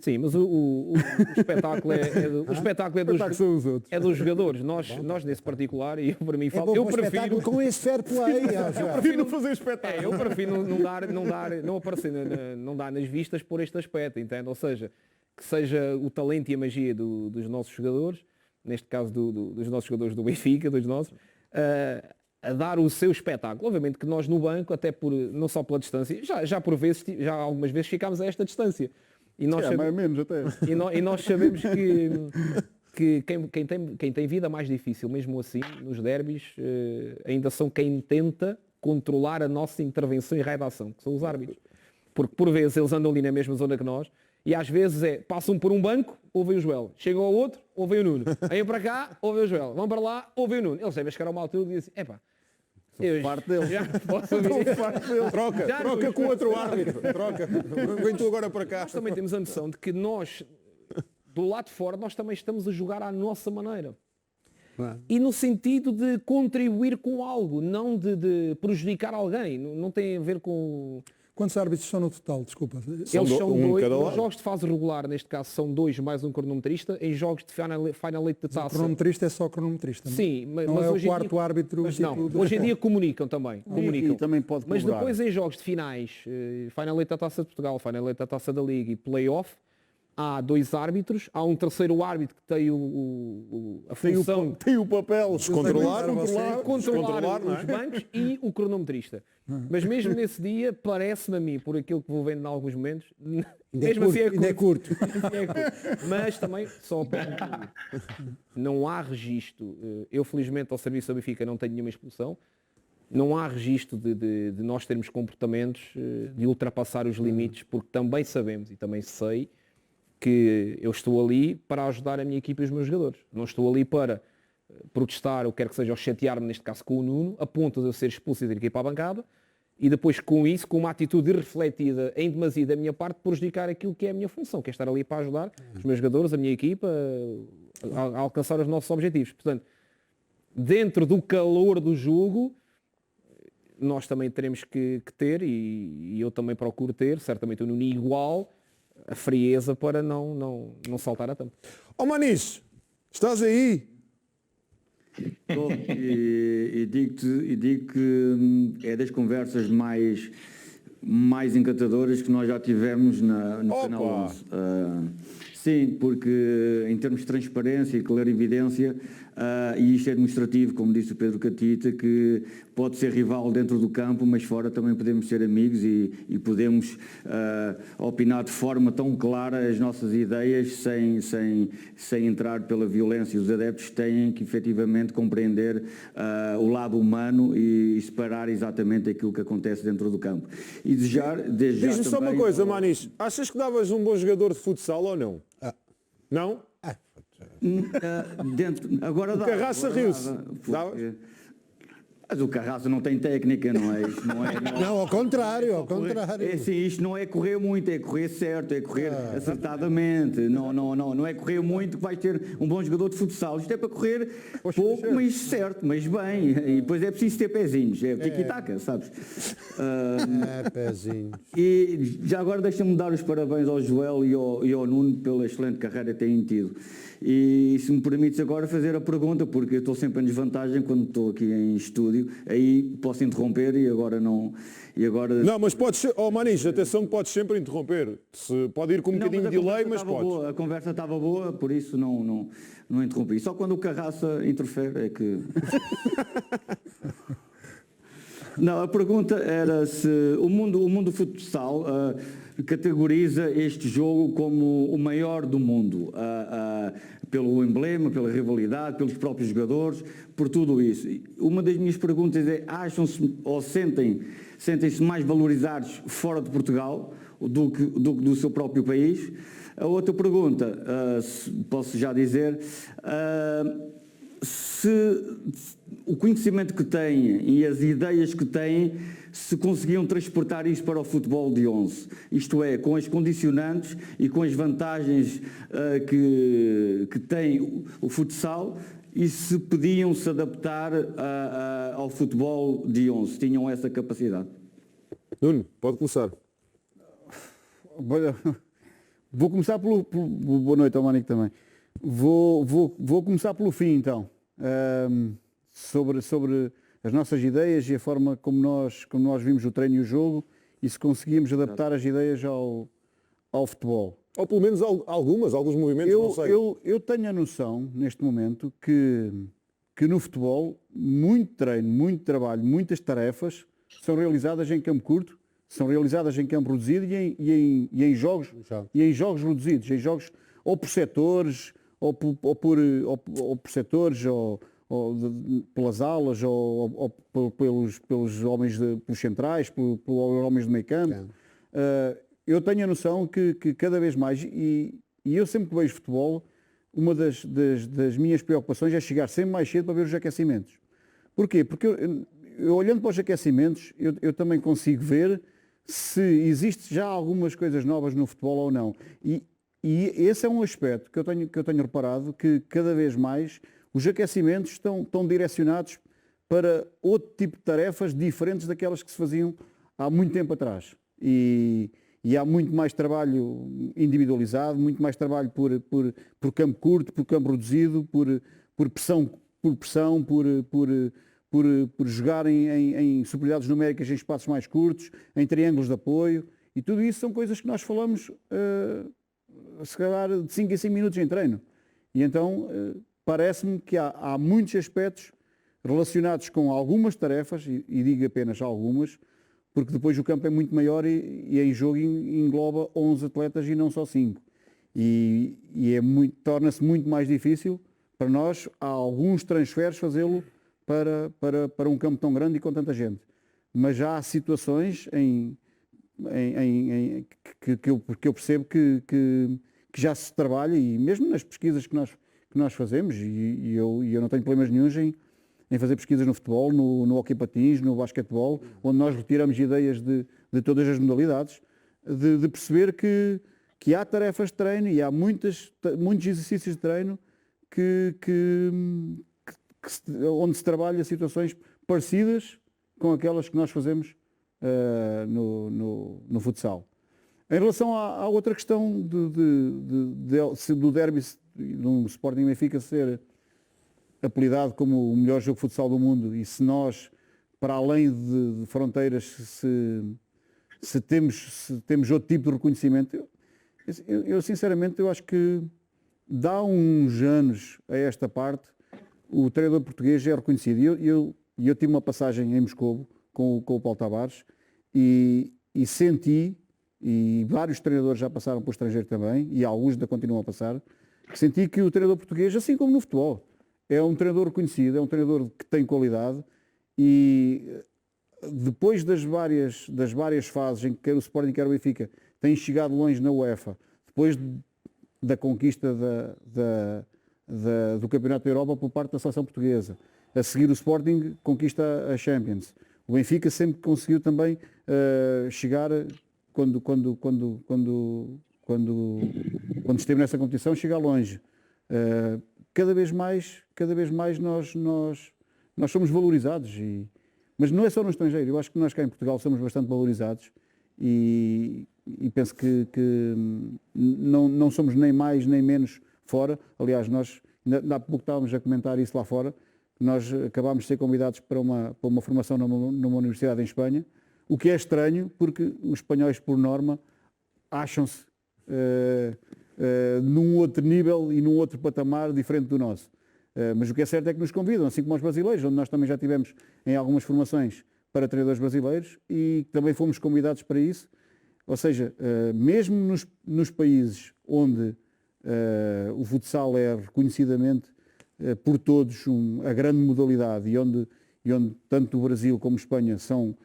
sim, mas o espetáculo São os outros. é dos jogadores. Nós nesse particular, e eu para mim É falo, bom eu para o espetáculo prefiro... com esse fair play. Prefiro não fazer espetáculo. Eu prefiro não aparecer, não dar nas vistas por este aspecto, entende? Ou seja, que seja o talento e a magia dos nossos jogadores, neste caso dos nossos jogadores do Benfica, dos nossos, a dar o seu espetáculo. Obviamente que nós no banco, até não só pela distância, já algumas vezes ficámos a esta distância. E nós, Mais ou menos até. e nós sabemos que quem tem vida mais difícil, mesmo assim, nos derbys, ainda são quem tenta controlar a nossa intervenção e redação, que são os árbitros. Porque por vezes eles andam ali na mesma zona que nós, e às vezes passam por um banco, ouvem o Joel. Chegam ao outro, ouvem o Nuno. Vêm para cá, ouvem o Joel. Vão para lá, ouvem o Nuno. Eles devem chegar a uma altura e dizem, eu parte dele. já posso ouvir. Troca com outro árbitro. Troca. Vem tu agora para cá. Nós também temos a noção de que nós, do lado de fora, nós também estamos a jogar à nossa maneira. E no sentido de contribuir com algo, não de prejudicar alguém. Não tem a ver com... Quantos árbitros são no total? Desculpa. Eles são um dois. cada Nos lado. jogos de fase regular, neste caso, são 2 mais um cronometrista. Em jogos de final eight de O taça... cronometrista é só cronometrista. Não? Sim, Não mas é o hoje em quarto dia... árbitro. Mas tipo não, do- hoje em dia comunicam também. Comunicam. E também pode Mas colaborar. depois em jogos de finais, Final Eight da Taça de Portugal, Final Eight da Taça da Liga e Play-Off, há 2 árbitros, há um terceiro árbitro que tem a função Tem o papel de Controlar, controlar não é? os bancos e o cronometrista. Mas mesmo nesse dia, parece-me a mim, por aquilo que vou vendo em alguns momentos, mesmo assim Ainda é curto. é curto. Mas também, só para concluir, não há registro, eu felizmente ao serviço da Benfica não tenho nenhuma expulsão, não há registro de nós termos comportamentos de ultrapassar os limites, porque também sabemos e também sei que eu estou ali para ajudar a minha equipa e os meus jogadores. Não estou ali para protestar, ou quer que seja, ou chatear-me, neste caso com o Nuno, a ponto de eu ser expulso e ter que ir para a bancada, e depois com isso, com uma atitude irrefletida em demasia da minha parte, prejudicar aquilo que é a minha função, que é estar ali para ajudar os meus jogadores, a minha equipa, a alcançar os nossos objetivos. Portanto, dentro do calor do jogo, nós também teremos que ter, e eu também procuro ter, certamente o Nuno igual, a frieza para não saltar a tampa. Ó Manis, estás aí? Estou, e digo que é das conversas mais encantadoras que nós já tivemos no Opa! Canal 11. Sim, porque em termos de transparência e clarividência, e isto é demonstrativo, como disse o Pedro Catita, que pode ser rival dentro do campo, mas fora também podemos ser amigos e podemos opinar de forma tão clara as nossas ideias sem entrar pela violência. Os adeptos têm que efetivamente compreender o lado humano e separar exatamente aquilo que acontece dentro do campo. E desejar, desde já Diz-me só uma também, coisa, Manis. Achas que davas um bom jogador de futsal ou não? Não? agora dá. Carraça agora riu-se. dava, porque- Mas o Carraça não tem técnica, não é? Isto não é Não, ao contrário, ao contrário. É assim, isto não é correr muito, é correr certo, é correr acertadamente. Não é correr muito que vais ter um bom jogador de futsal. Isto é para correr pouco, mas certo, mas bem. E depois é preciso ter pezinhos, é o tiki-taka, sabes? Pezinho. E já agora deixa-me dar os parabéns ao Joel e ao Nuno pela excelente carreira que têm tido. E se me permites agora fazer a pergunta, porque eu estou sempre em desvantagem quando estou aqui em estúdio, aí posso interromper e agora não... Não, mas podes... Oh Manis, atenção que podes sempre interromper. Pode ir com um bocadinho de delay, mas podes. A conversa estava boa, por isso não interrompi. Só quando o Carraça interfere é que... Não, a pergunta era se o mundo futsal categoriza este jogo como o maior do mundo, pelo emblema, pela rivalidade, pelos próprios jogadores, por tudo isso. Uma das minhas perguntas é, acham-se ou sentem-se mais valorizados fora de Portugal do que do seu próprio país? A outra pergunta, posso já dizer, se o conhecimento que têm e as ideias que têm, se conseguiam transportar isso para o futebol de 11, isto é, com as condicionantes e com as vantagens que tem o futsal, e se podiam se adaptar ao futebol de 11, tinham essa capacidade. Nuno, pode começar. Vou começar pelo boa noite ao Manico também. Vou começar pelo fim então. Sobre as nossas ideias e a forma como nós vimos o treino e o jogo, e se conseguimos adaptar as ideias ao futebol. Ou pelo menos alguns movimentos, não sei. Eu tenho a noção, neste momento, que no futebol, muito treino, muito trabalho, muitas tarefas são realizadas em campo curto, são realizadas em campo reduzido e em jogos reduzidos, em jogos ou por setores, ou por setores, ou pelas alas, ou pelos homens pelos centrais, pelos homens do meio campo. Eu tenho a noção que cada vez mais, e eu sempre que vejo futebol, uma das minhas preocupações é chegar sempre mais cedo para ver os aquecimentos. Porquê? Porque eu olhando para os aquecimentos, eu também consigo ver se existe já algumas coisas novas no futebol ou não. E esse é um aspecto que eu tenho reparado, que cada vez mais os aquecimentos estão direcionados para outro tipo de tarefas diferentes daquelas que se faziam há muito tempo atrás. E há muito mais trabalho individualizado, muito mais trabalho por campo curto, por campo reduzido, por pressão, por jogar em superioridades numéricas em espaços mais curtos, em triângulos de apoio. E tudo isso são coisas que nós falamos, se calhar, de 5 em 5 minutos em treino. E então parece-me que há muitos aspectos relacionados com algumas tarefas, e digo apenas algumas, porque depois o campo é muito maior e em jogo engloba 11 atletas e não só 5. E torna-se muito mais difícil para nós, há alguns transferes, fazê-lo para um campo tão grande e com tanta gente. Mas já há situações que eu percebo que que já se trabalha, e mesmo nas pesquisas que nós fazemos, e eu não tenho problemas nenhuns em fazer pesquisas no futebol, no hockey patins, no basquetebol, onde nós retiramos ideias de todas as modalidades, de perceber que há tarefas de treino e há muitos exercícios de treino onde se trabalha situações parecidas com aquelas que nós fazemos no futsal. Em relação à outra questão do derby do Sporting Benfica ser apelidado como o melhor jogo de futsal do mundo, e se nós, para além de fronteiras, se temos outro tipo de reconhecimento, eu sinceramente eu acho que dá uns anos a esta parte o treinador português é reconhecido. Eu tive uma passagem em Moscovo com o Paulo Tavares e senti, e vários treinadores já passaram para o estrangeiro também, e alguns ainda continuam a passar, senti que o treinador português, assim como no futebol, é um treinador reconhecido, é um treinador que tem qualidade, e depois das várias fases em que quer o Sporting quer o Benfica têm chegado longe na UEFA, depois da conquista do Campeonato da Europa por parte da seleção portuguesa, a seguir o Sporting conquista a Champions, o Benfica sempre conseguiu também chegar, quando esteve nessa competição, chegar longe. Cada vez mais nós somos valorizados, mas não é só no estrangeiro. Eu acho que nós cá em Portugal somos bastante valorizados e penso que não somos nem mais nem menos fora. Aliás, nós há pouco estávamos a comentar isso lá fora. Nós acabámos de ser convidados para uma formação numa universidade em Espanha, o que é estranho porque os espanhóis, por norma, acham-se num outro nível e num outro patamar diferente do nosso. Mas o que é certo é que nos convidam, assim como os brasileiros, onde nós também já tivemos em algumas formações para treinadores brasileiros e também fomos convidados para isso. Ou seja, mesmo nos países onde o futsal é reconhecidamente por todos a grande modalidade e onde tanto o Brasil como a Espanha são,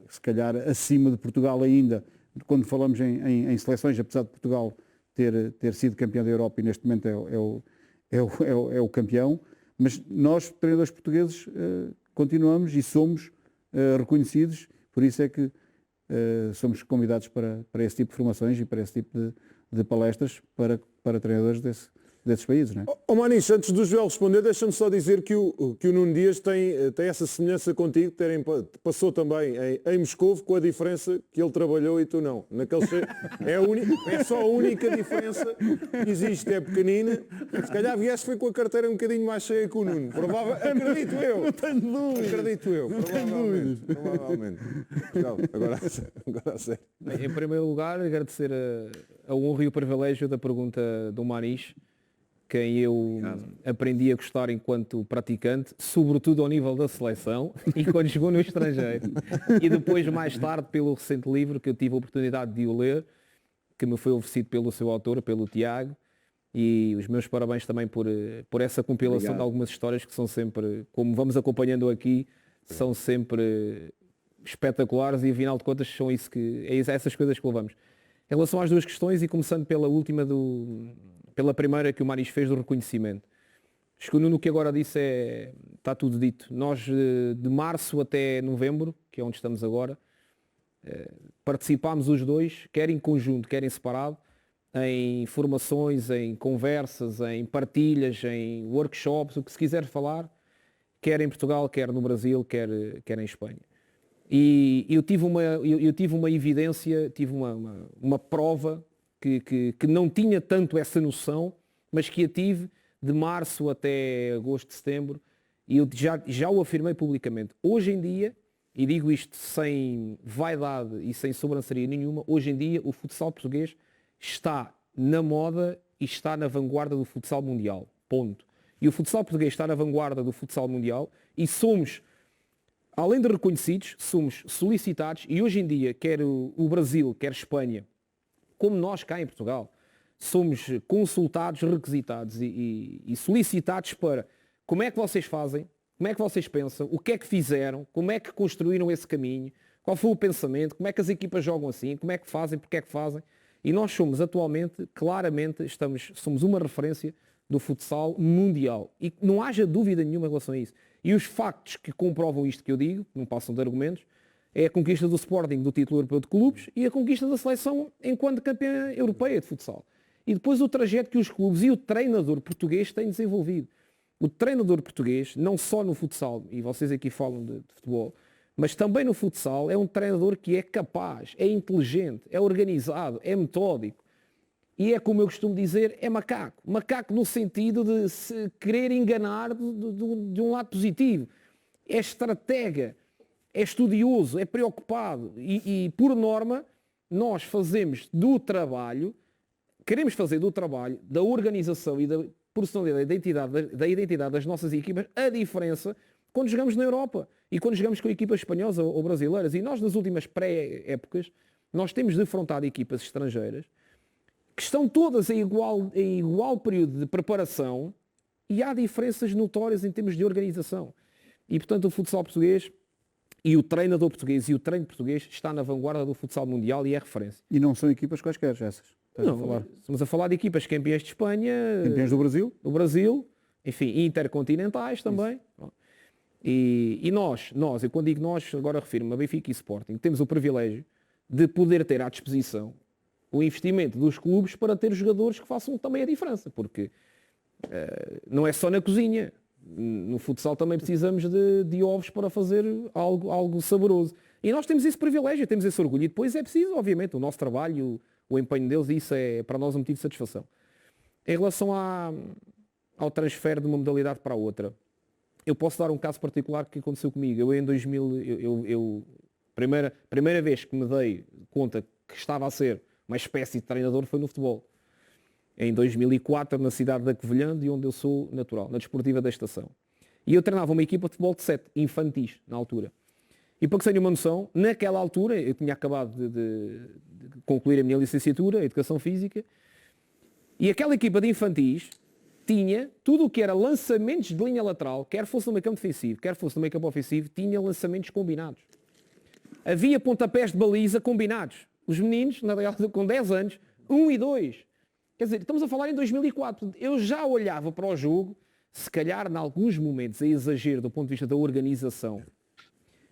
se calhar, acima de Portugal ainda, quando falamos em seleções, apesar de Portugal ter sido campeão da Europa e neste momento é o campeão, mas nós, treinadores portugueses, continuamos e somos reconhecidos, por isso é que somos convidados para esse tipo de formações e para esse tipo de palestras para treinadores desses países, não é? Maniche, antes do Joel responder, deixa-me só dizer que o Nuno Dias tem essa semelhança contigo, passou também em Moscovo, com a diferença que ele trabalhou e tu não. É só a única diferença que existe, é pequenina. Se calhar vieste foi com a carteira um bocadinho mais cheia que o Nuno. Acredito eu. Não tenho dúvidas. Acredito eu. Provavelmente. Agora a sério. Bem, em primeiro lugar, agradecer a honra e o privilégio da pergunta do Maniche, quem eu aprendi a gostar enquanto praticante, sobretudo ao nível da seleção e quando chegou no estrangeiro. E depois, mais tarde, pelo recente livro que eu tive a oportunidade de o ler, que me foi oferecido pelo seu autor, pelo Tiago, e os meus parabéns também por essa compilação. Obrigado. De algumas histórias que são sempre, como vamos acompanhando aqui, são sempre espetaculares e, afinal de contas, são essas coisas que levamos. Em relação às duas questões, e começando pela última pela primeira que o Maniche fez do reconhecimento. Acho que o Nuno que agora disse está tudo dito. Nós, de março até novembro, que é onde estamos agora, participámos os dois, quer em conjunto, quer em separado, em formações, em conversas, em partilhas, em workshops, o que se quiser falar, quer em Portugal, quer no Brasil, quer em Espanha. E eu tive uma evidência, tive uma prova que não tinha tanto essa noção, mas que a tive de março até agosto, setembro, e eu já o afirmei publicamente. Hoje em dia, e digo isto sem vaidade e sem sobranceria nenhuma, hoje em dia o futsal português está na moda e está na vanguarda do futsal mundial. Ponto. E o futsal português está na vanguarda do futsal mundial e somos, além de reconhecidos, somos solicitados, e hoje em dia, quer o Brasil, quer a Espanha, como nós cá em Portugal, somos consultados, requisitados e solicitados para como é que vocês fazem, como é que vocês pensam, o que é que fizeram, como é que construíram esse caminho, qual foi o pensamento, como é que as equipas jogam assim, como é que fazem, porque é que fazem. E nós somos atualmente, claramente, somos uma referência do futsal mundial. E não haja dúvida nenhuma em relação a isso. E os factos que comprovam isto que eu digo, não passam de argumentos, é a conquista do Sporting do título europeu de clubes e a conquista da seleção enquanto campeã europeia de futsal. E depois o trajeto que os clubes e o treinador português têm desenvolvido. O treinador português, não só no futsal, e vocês aqui falam de futebol, mas também no futsal, é um treinador que é capaz, é inteligente, é organizado, é metódico. E é, como eu costumo dizer, é macaco. Macaco no sentido de se querer enganar de um lado positivo. É estratega, é estudioso, é preocupado. E por norma, nós fazemos do trabalho, queremos fazer do trabalho, da organização e da personalidade, da identidade das nossas equipas, a diferença quando jogamos na Europa e quando jogamos com equipas espanholas ou brasileiras. E nós, nas últimas pré-épocas, nós temos defrontado equipas estrangeiras que estão todas em igual período de preparação e há diferenças notórias em termos de organização. E, portanto, o futsal português e o treinador português e o treino português está na vanguarda do futsal mundial e é referência. E não são equipas quaisquer essas? Não, estamos a falar de equipas campeãs de Espanha, campeões do Brasil, enfim, intercontinentais também. E nós, eu quando digo nós, agora refiro-me a Benfica e Sporting, temos o privilégio de poder ter à disposição o investimento dos clubes para ter jogadores que façam também a diferença, porque não é só na cozinha. No futsal também precisamos de ovos para fazer algo saboroso. E nós temos esse privilégio, temos esse orgulho. E depois é preciso, obviamente, o nosso trabalho, o empenho deles, e isso é para nós um motivo de satisfação. Em relação ao transfer de uma modalidade para a outra, eu posso dar um caso particular que aconteceu comigo. Eu em 2000, primeira vez que me dei conta que estava a ser uma espécie de treinador foi no futebol. Em 2004, na cidade da Covilhã, de onde eu sou natural, na Desportiva da Estação. E eu treinava uma equipa de futebol de 7, infantis, na altura. E para que tenham uma noção, naquela altura, eu tinha acabado de concluir a minha licenciatura, em Educação Física, e aquela equipa de infantis tinha tudo o que era lançamentos de linha lateral, quer fosse no meio campo defensivo, quer fosse no meio campo ofensivo, tinha lançamentos combinados. Havia pontapés de baliza combinados. Os meninos, na realidade, com 10 anos, 1 e 2. Quer dizer, estamos a falar em 2004. Eu já olhava para o jogo, se calhar, em alguns momentos, a exagero do ponto de vista da organização.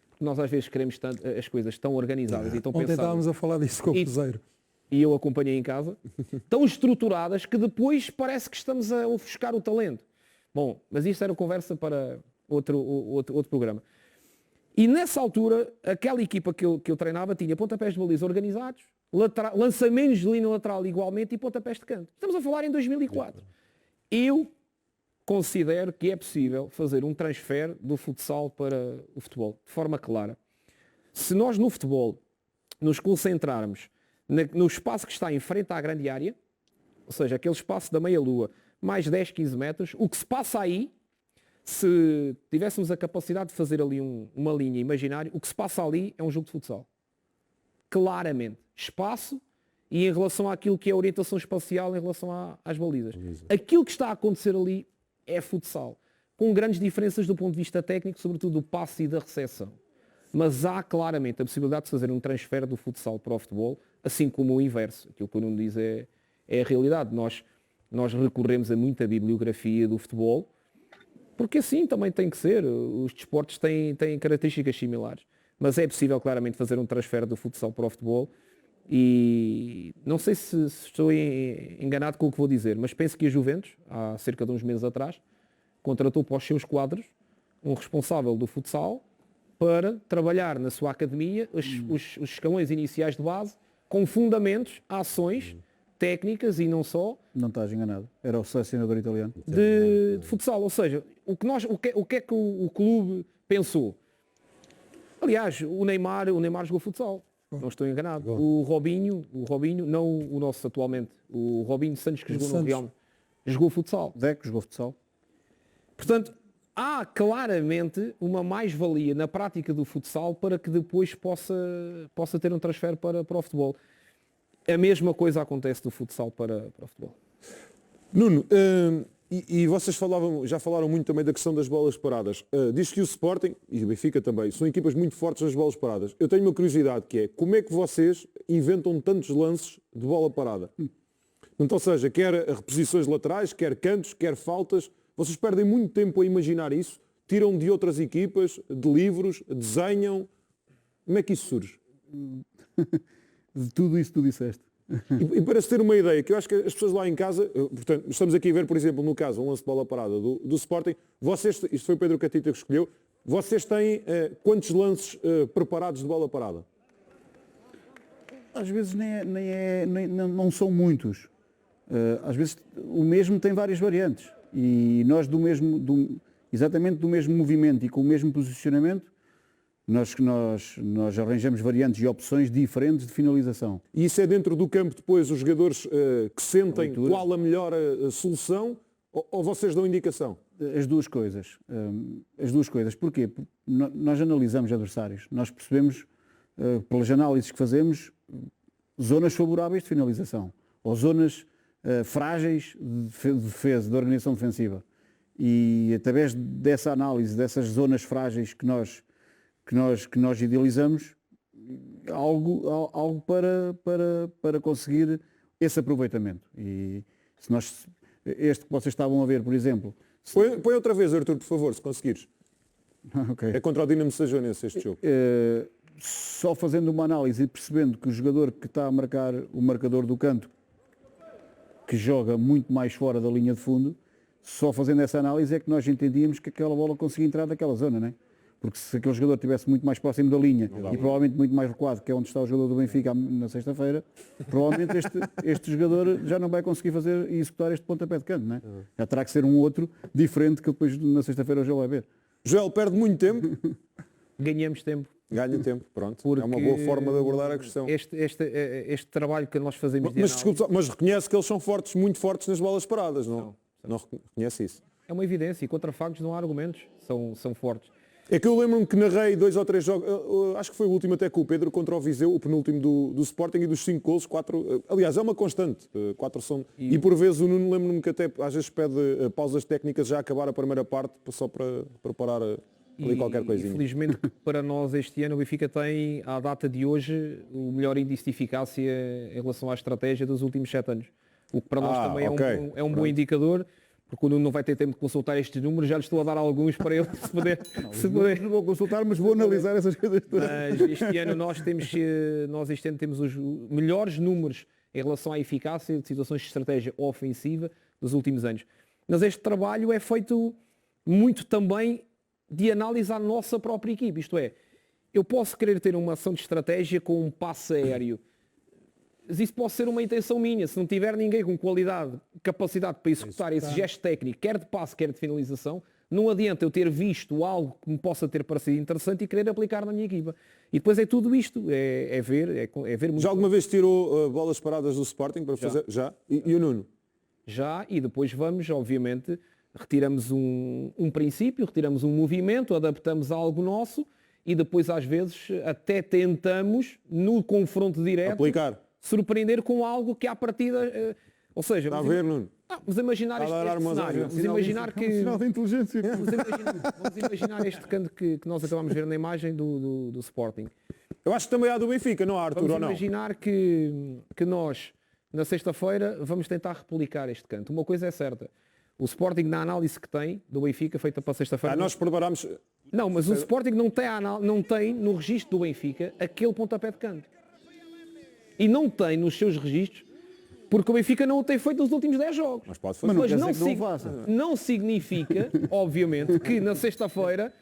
Porque nós às vezes queremos tanto, as coisas tão organizadas e tão pensadas. Ontem estávamos a falar disso com o Cruzeiro. E eu acompanhei em casa, tão estruturadas que depois parece que estamos a ofuscar o talento. Bom, mas isto era conversa para outro programa. E nessa altura, aquela equipa que eu treinava tinha pontapés de baliza organizados, lançamentos de linha lateral igualmente e pontapés de canto. Estamos a falar em 2004. Eu considero que é possível fazer um transfer do futsal para o futebol, de forma clara. Se nós no futebol nos concentrarmos no espaço que está em frente à grande área, ou seja, aquele espaço da meia-lua, mais 10, 15 metros, o que se passa aí, se tivéssemos a capacidade de fazer ali uma linha imaginária, o que se passa ali é um jogo de futsal. Claramente. Espaço e em relação àquilo que é a orientação espacial em relação às balizas. Aquilo que está a acontecer ali é futsal. Com grandes diferenças do ponto de vista técnico, sobretudo do passe e da recepção. Mas há claramente a possibilidade de fazer um transfer do futsal para o futebol, assim como o inverso. Aquilo que o Nuno diz é a realidade. Nós recorremos a muita bibliografia do futebol, porque assim também tem que ser. Os desportos têm características similares. Mas é possível claramente fazer um transfer do futsal para o futebol e não sei se estou enganado com o que vou dizer, mas penso que a Juventus, há cerca de uns meses atrás, contratou para os seus quadros um responsável do futsal para trabalhar na sua academia os escalões iniciais de base com fundamentos, ações técnicas e não só. Não estás enganado. Era o selecionador italiano. De futsal. Ou seja, o que é que o clube pensou? Aliás, o Neymar jogou futsal. Não estou enganado. O Robinho, não o nosso atualmente, o Robinho Santos que jogou no Real, jogou futsal. Deco jogou futsal. Portanto, há claramente uma mais-valia na prática do futsal para que depois possa ter um transfer para o futebol. A mesma coisa acontece do futsal para o futebol. Nuno, E vocês já falaram muito também da questão das bolas paradas. Diz que o Sporting, e o Benfica também, são equipas muito fortes nas bolas paradas. Eu tenho uma curiosidade que é, como é que vocês inventam tantos lances de bola parada? Então, ou seja, quer reposições laterais, quer cantos, quer faltas, vocês perdem muito tempo a imaginar isso, tiram de outras equipas, de livros, desenham. Como é que isso surge? De tudo isso que tu disseste. E para se ter uma ideia, que eu acho que as pessoas lá em casa, portanto, estamos aqui a ver, por exemplo, no caso, um lance de bola parada do Sporting, vocês, isto foi o Pedro Catita que escolheu, vocês têm quantos lances preparados de bola parada? Às vezes não são muitos. Às vezes o mesmo tem várias variantes. E nós exatamente do mesmo movimento e com o mesmo posicionamento, nós arranjamos variantes e opções diferentes de finalização. E isso é dentro do campo depois os jogadores que sentem qual a melhor solução ou vocês dão indicação? As duas coisas. Porquê? Porque nós analisamos adversários. Nós percebemos, pelas análises que fazemos, zonas favoráveis de finalização ou zonas frágeis de defesa, de organização defensiva. E através dessa análise, dessas zonas frágeis que nós idealizamos, algo para conseguir esse aproveitamento. E se este que vocês estavam a ver, por exemplo... Põe outra vez, Artur, por favor, se conseguires. Okay. É contra o Dinamo Sajonense este jogo. Só fazendo uma análise e percebendo que o jogador que está a marcar o marcador do canto, que joga muito mais fora da linha de fundo, só fazendo essa análise é que nós entendíamos que aquela bola conseguia entrar naquela zona, não é? Porque se aquele jogador estivesse muito mais próximo da linha e provavelmente muito mais recuado, que é onde está o jogador do Benfica na sexta-feira, provavelmente este jogador já não vai conseguir fazer e executar este pontapé de canto, não é? Já terá que ser um outro diferente que depois na sexta-feira já vai ver. Joel, perde muito tempo. Ganhamos tempo. Ganha tempo, pronto. Porque é uma boa forma de abordar a questão. Este trabalho que nós fazemos de Mas, análise, desculpe, mas reconhece que eles são fortes, muito fortes nas bolas paradas, não reconhece isso? é uma evidência e contra factos não há argumentos, são fortes. É que eu lembro-me que narrei 2 ou 3 jogos, acho que foi o último até com o Pedro, contra o Viseu, o penúltimo do Sporting, e dos 5 golos, 4, aliás, é uma constante, 4 são, e por vezes o Nuno, lembro-me que até às vezes pede pausas técnicas já a acabar a primeira parte, só para preparar ali qualquer coisinha. Infelizmente para nós este ano o Benfica tem, à data de hoje, o melhor índice de eficácia em relação à estratégia dos últimos 7 anos. O que para nós também é um bom indicador, porque o Nuno não vai ter tempo de consultar estes números, já lhe estou a dar alguns para ele se poder. Não vou consultar, mas vou analisar essas coisas todas. Mas este ano nós este ano temos os melhores números em relação à eficácia de situações de estratégia ofensiva dos últimos anos. Mas este trabalho é feito muito também de análise à nossa própria equipe, isto é, eu posso querer ter uma ação de estratégia com um passe aéreo, mas isso pode ser uma intenção minha, se não tiver ninguém com qualidade, capacidade para executar esse gesto técnico, quer de passe, quer de finalização, não adianta eu ter visto algo que me possa ter parecido interessante e querer aplicar na minha equipa. E depois é tudo isto, é ver muito. Já alguma vez tirou bolas paradas do Sporting para fazer? Já? E o Nuno? Já, e depois vamos, obviamente, retiramos um princípio, retiramos um movimento, adaptamos a algo nosso e depois às vezes até tentamos, no confronto direto, aplicar, surpreender com algo que à partida... ou seja, está a ver, Nuno? Vamos imaginar este cenário. Vamos imaginar que... Sinal de inteligência. Vamos imaginar este canto que nós acabamos de ver na imagem do Sporting. Eu acho que também há do Benfica, não há, Artur, Vamos ou não? imaginar que nós, na sexta-feira, vamos tentar replicar este canto. Uma coisa é certa. O Sporting, na análise que tem do Benfica, feita para sexta-feira... nós preparámos... Não, mas o Sporting não tem no registro do Benfica aquele pontapé de canto. E não tem nos seus registros, porque o Benfica não o tem feito nos últimos 10 jogos. Mas pode fazer. Mas não significa, obviamente, que na sexta-feira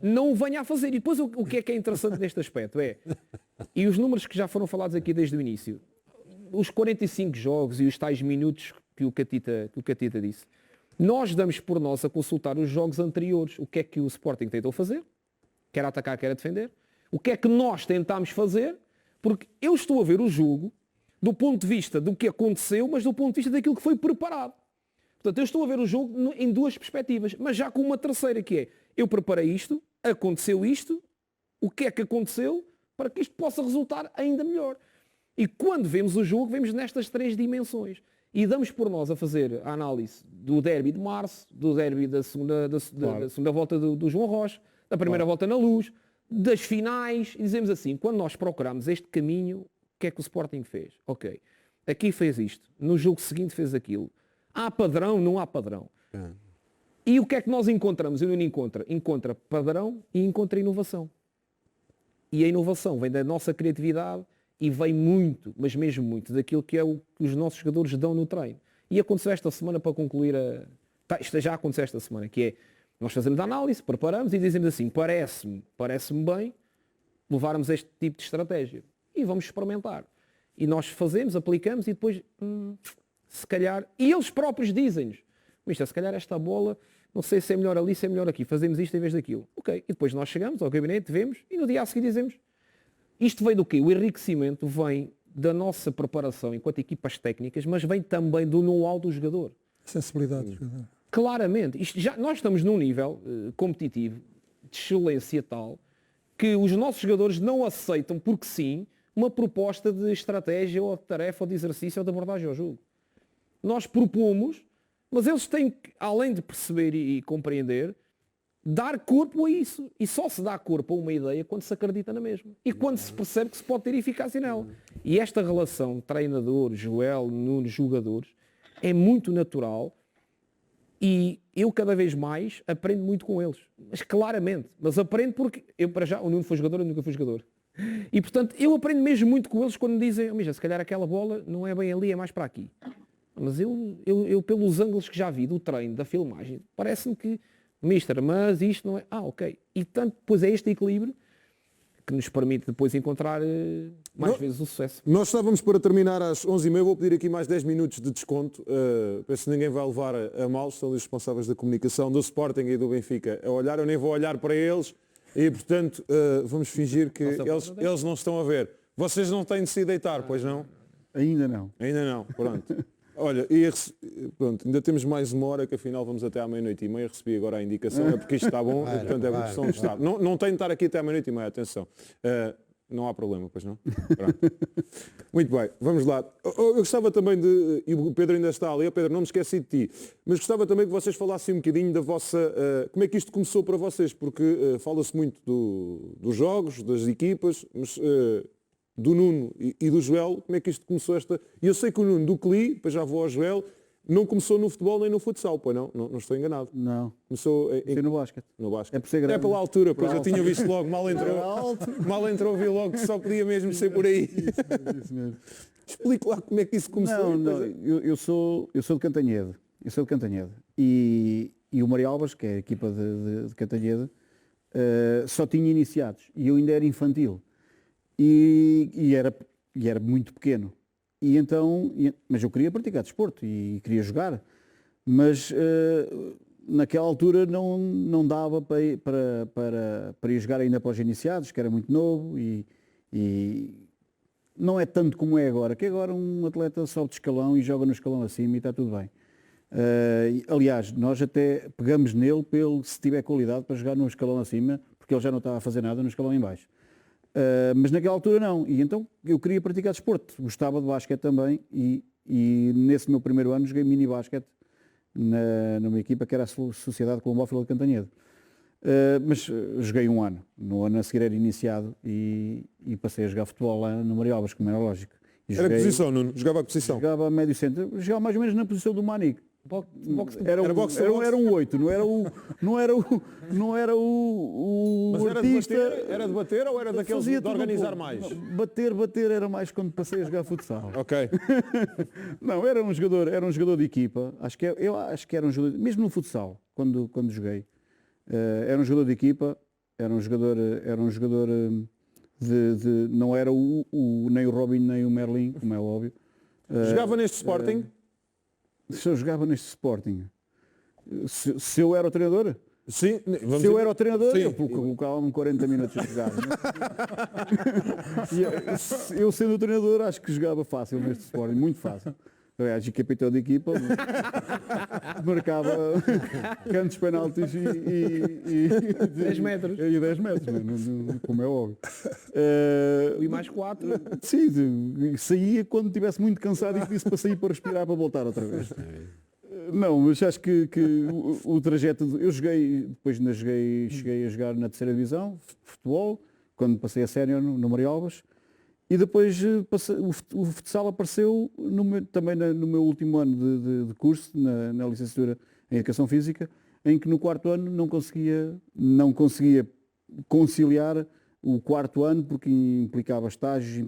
não o venha a fazer. E depois o que é interessante neste aspecto é, e os números que já foram falados aqui desde o início, os 45 jogos e os tais minutos que o Catita disse, nós damos por nós a consultar os jogos anteriores. O que é que o Sporting tentou fazer? Quer atacar, quer defender. O que é que nós tentámos fazer? Porque eu estou a ver o jogo do ponto de vista do que aconteceu, mas do ponto de vista daquilo que foi preparado. Portanto, eu estou a ver o jogo em duas perspectivas, mas já com uma terceira, que é, eu preparei isto, aconteceu isto, o que é que aconteceu para que isto possa resultar ainda melhor. E quando vemos o jogo, vemos nestas 3 dimensões. e damos por nós a fazer a análise do derby de março, do derby da segunda volta do João Rocha, da primeira volta na Luz, das finais, e dizemos assim, quando nós procuramos este caminho, o que é que o Sporting fez? Ok, aqui fez isto, no jogo seguinte fez aquilo. Há padrão, não há padrão. E o que é que nós encontramos? Eu não encontro. Encontra padrão e encontra inovação. E a inovação vem da nossa criatividade e vem muito, mas mesmo muito, daquilo que é o que os nossos jogadores dão no treino. E aconteceu esta semana para concluir isto já aconteceu esta semana, que é, nós fazemos a análise, preparamos e dizemos assim, parece-me bem levarmos este tipo de estratégia. E vamos experimentar. E nós fazemos, aplicamos e depois, se calhar, e eles próprios dizem-nos, mister, se calhar esta bola, não sei se é melhor ali, se é melhor aqui, fazemos isto em vez daquilo. Ok, e depois nós chegamos ao gabinete, vemos, e no dia a seguir dizemos, isto vem do quê? O enriquecimento vem da nossa preparação enquanto equipas técnicas, mas vem também do know-how do jogador. Sensibilidade do jogador. Claramente, nós estamos num nível competitivo, de excelência tal, que os nossos jogadores não aceitam, porque sim, uma proposta de estratégia, ou de tarefa, ou de exercício, ou de abordagem ao jogo. Nós propomos, mas eles têm que, além de perceber e compreender, dar corpo a isso. E só se dá corpo a uma ideia quando se acredita na mesma. E quando se percebe que se pode ter eficácia nela. E esta relação treinador, Joel, Nuno, jogadores, é muito natural e eu cada vez mais aprendo muito com eles. Mas claramente. Mas aprendo porque, eu para já, o Nuno foi jogador, eu nunca fui jogador. E portanto, eu aprendo mesmo muito com eles quando me dizem, oh, se calhar aquela bola não é bem ali, é mais para aqui. Mas eu pelos ângulos que já vi do treino, da filmagem, parece-me que, mister, mas isto não é... ok. E tanto, depois é este equilíbrio que nos permite depois encontrar mais vezes o sucesso. Nós estávamos para terminar às 11h30, vou pedir aqui mais 10 minutos de desconto. Penso que ninguém vai levar a mal, estão os responsáveis da comunicação do Sporting e do Benfica a olhar, eu nem vou olhar para eles e, portanto, vamos fingir que eles não estão a ver. Vocês não têm de se deitar, pois não? Ainda não. Ainda não, pronto. Olha, pronto, ainda temos mais uma hora, que afinal vamos até à 12h30. Recebi agora a indicação, é porque isto está bom, e, portanto é porque estão estar. Não tenho de estar aqui até à 12h30, atenção. Não há problema, pois não? Pronto. Muito bem, vamos lá. Eu gostava também de, e o Pedro ainda está ali, Pedro, não me esqueci de ti, mas gostava também que vocês falassem um bocadinho da vossa, como é que isto começou para vocês, porque fala-se muito dos jogos, das equipas, mas... do Nuno e do Joel, como é que isto começou esta... E eu sei que o Nuno do Cli, depois já vou ao Joel, não começou no futebol nem no futsal, pois não estou enganado. Não. Começou no basquete. No basquete. É por ser grande. É pela altura, pois eu tinha visto logo, mal entrou, vi logo que só podia mesmo ser por aí. Isso mesmo. Explique lá como é que isso começou. Não, eu sou de Cantanhede. E o Mário Alves, que é a equipa de Cantanhede, só tinha iniciados. E eu ainda era infantil. E era muito pequeno. E então, mas eu queria praticar desporto e queria jogar, mas naquela altura não dava para ir jogar ainda para os iniciados, que era muito novo e não é tanto como é agora, que agora um atleta sobe de escalão e joga no escalão acima e está tudo bem. Aliás, nós até pegamos nele se tiver qualidade para jogar no escalão acima, porque ele já não estava a fazer nada no escalão em baixo. Mas naquela altura não, e então eu queria praticar desporto, gostava de basquete também e nesse meu primeiro ano joguei mini basquete numa equipa que era a Sociedade Colombófila de Cantanhede. Mas joguei um ano, no ano a seguir era iniciado e passei a jogar futebol lá no Mário Alves, como era lógico. Era a posição, Nuno? Jogava a posição? Jogava a médio centro, jogava mais ou menos na posição do Manique. Era um 8, não era o mas artista. Era de bater ou era daqueles de organizar mais? Bater era mais quando passei a jogar futsal. Ok. Não, era um jogador de equipa. Eu acho que era um jogador, mesmo no futsal, quando joguei. Era um jogador de equipa, era um jogador de não era nem o Robin nem o Merlin, como é óbvio. Jogava neste Sporting? Se eu jogava neste Sporting, se eu era o treinador? Sim. Se eu era o treinador, sim. Eu colocava-me 40 minutos a jogar. Eu sendo o treinador, acho que jogava fácil neste Sporting, muito fácil. aliás, e capitão de equipa, marcava cantos, penaltis e 10 metros. E 10 metros, como é óbvio. E mais 4. Sim, saía quando estivesse muito cansado e pedisse para sair para respirar para voltar outra vez. Não, mas acho que o trajeto... Eu joguei, depois ainda cheguei a jogar na terceira divisão, futebol, quando passei a sénior no Marialbas, e depois o futsal apareceu também no meu último ano de curso, na licenciatura em Educação Física, em que no quarto ano não conseguia conciliar o quarto ano, porque implicava estágios,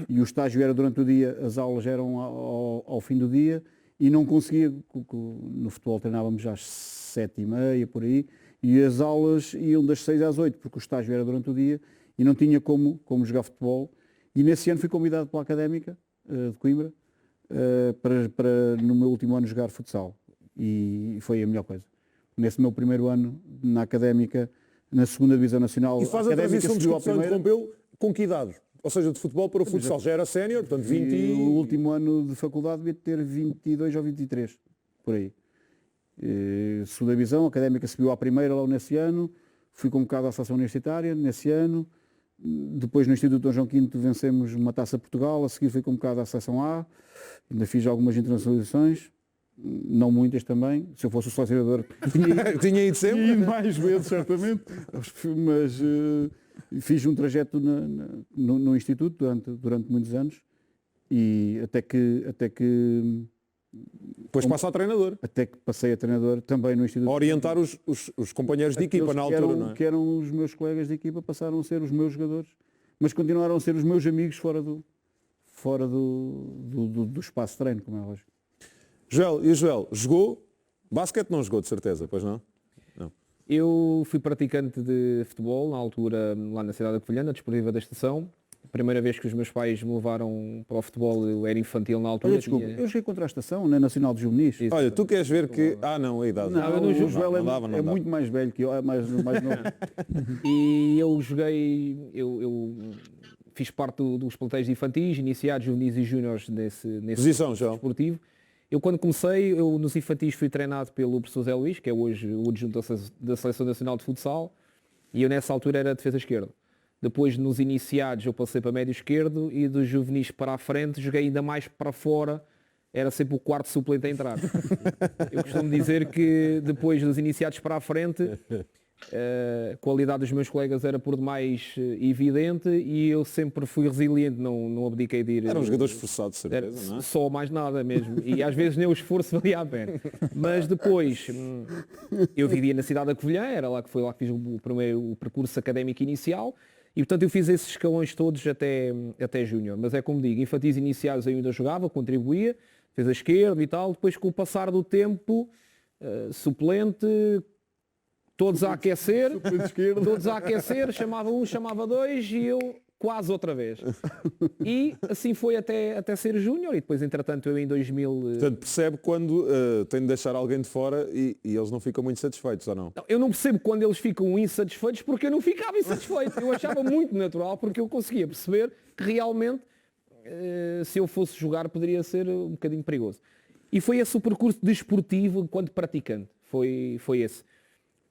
e o estágio era durante o dia, as aulas eram ao fim do dia, e não conseguia, no futebol treinávamos às 7h30, por aí, e as aulas iam das 6 às 8, porque o estágio era durante o dia, e não tinha como jogar futebol. E nesse ano fui convidado pela Académica de Coimbra para no meu último ano jogar futsal. E foi a melhor coisa. Nesse meu primeiro ano na Académica, na segunda Divisão Nacional, E faz a transição, desculpe, só interrompeu, com que idade? Ou seja, de futebol para o futsal. Já era sénior, portanto 20 e... O último ano de faculdade devia ter 22 ou 23, por aí. Segunda Divisão, a Académica subiu à primeira lá nesse ano, fui convocado à seleção universitária nesse ano. Depois no Instituto Dom João V vencemos uma Taça Portugal, a seguir fui convocado à Seleção A, ainda fiz algumas internacionalizações, não muitas também, se eu fosse o selecionador tinha ido sempre? E mais vezes certamente, mas fiz um trajeto no Instituto durante muitos anos, e até que depois passa a treinador. Até que passei a treinador também no Instituto. A orientar os companheiros de equipa na altura, não é? Que eram os meus colegas de equipa, passaram a ser os meus jogadores, mas continuaram a ser os meus amigos fora do espaço de treino, como é lógico. Joel, jogou? Basquete não jogou, de certeza, pois não? Não. Eu fui praticante de futebol, na altura, lá na cidade da Covilhã, na Desportiva da Estação. A primeira vez que os meus pais me levaram para o futebol, eu era infantil na altura. Olha, desculpa, eu joguei contra a Estação, na Nacional de Juvenis. Isso. Olha, tu queres ver que... Não, a idade. Não, eu não jogo. O Joel é muito mais velho que eu, é mais novo. E eu joguei, eu fiz parte dos plantéis de infantis, iniciados, juvenis e júniores nesse Posição, Joel. desportivo. Eu quando comecei, nos infantis fui treinado pelo professor Zé Luís, que é hoje o adjunto da Seleção Nacional de Futsal, e eu nessa altura era defesa esquerda. Depois nos iniciados eu passei para médio esquerdo, e dos juvenis para a frente joguei ainda mais para fora, era sempre o quarto suplente a entrar. Eu costumo dizer que depois dos iniciados para a frente, a qualidade dos meus colegas era por demais evidente, e eu sempre fui resiliente, não abdiquei de ir. Era um jogador esforçado, de certeza, não é? Só mais nada mesmo, e às vezes nem o esforço valia a pena. Mas depois eu vivia na cidade da Covilhã, foi lá que fiz o percurso académico inicial, e portanto eu fiz esses escalões todos até júnior. Mas é como digo, infantis iniciais eu ainda jogava, contribuía, fez a esquerda e tal. Depois, com o passar do tempo, suplente, todos a aquecer, chamava um, chamava dois, e eu quase outra vez. E assim foi até ser júnior, e depois entretanto eu em 2000... Portanto, percebe quando tem de deixar alguém de fora e eles não ficam muito satisfeitos, ou não? Eu não percebo quando eles ficam insatisfeitos, porque eu não ficava insatisfeito. Eu achava muito natural, porque eu conseguia perceber que realmente se eu fosse jogar poderia ser um bocadinho perigoso. E foi esse o percurso desportivo enquanto praticante. Foi esse.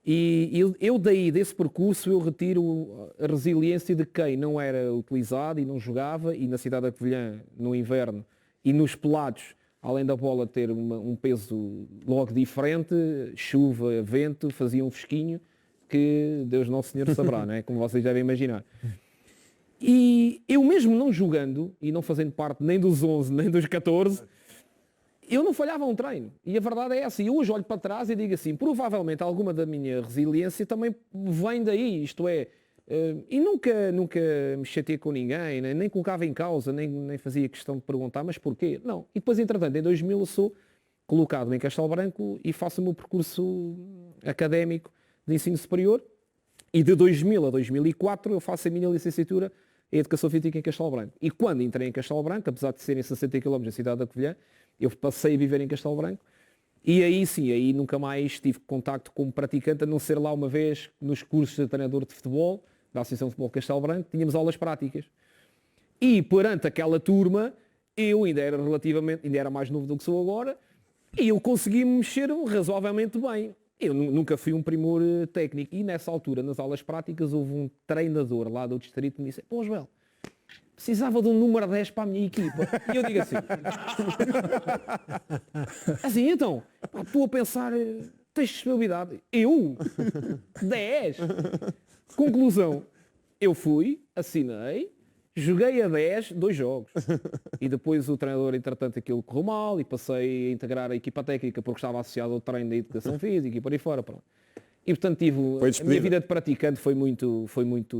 E eu daí, desse percurso, eu retiro a resiliência de quem não era utilizado e não jogava, e na cidade da Covilhã, no inverno, e nos pelados, além da bola ter um peso logo diferente, chuva, vento, fazia um fresquinho que Deus Nosso Senhor saberá, não é? Como vocês devem imaginar. E eu mesmo não jogando, e não fazendo parte nem dos 11, nem dos 14, eu não falhava um treino. E a verdade é essa. E hoje olho para trás e digo assim, provavelmente alguma da minha resiliência também vem daí, isto é, e nunca me chateei com ninguém, nem colocava em causa, nem fazia questão de perguntar, mas porquê? Não. E depois, entretanto, em 2000 eu sou colocado em Castelo Branco e faço o meu percurso académico de ensino superior, e de 2000 a 2004 eu faço a minha licenciatura em Educação Física em Castelo Branco. E quando entrei em Castelo Branco, apesar de serem 60 km da cidade da Covilhã, eu passei a viver em Castelo Branco, e aí sim, aí nunca mais tive contacto como praticante, a não ser lá uma vez nos cursos de treinador de futebol, da Associação de Futebol de Castelo Branco, tínhamos aulas práticas. E perante aquela turma, eu ainda era mais novo do que sou agora, e eu consegui me mexer razoavelmente bem. Eu nunca fui um primor técnico, e nessa altura, nas aulas práticas, houve um treinador lá do distrito que me disse: pô, Joel, precisava de um número 10 para a minha equipa. E eu digo assim, assim, então, pá, estou a pensar, tens disponibilidade? Eu? 10? Conclusão, eu fui, assinei, joguei a 10, 2 jogos. E depois o treinador, entretanto, aquilo correu mal e passei a integrar a equipa técnica porque estava associado ao treino da educação física e por aí fora. Pronto. E portanto a minha vida de praticante foi muito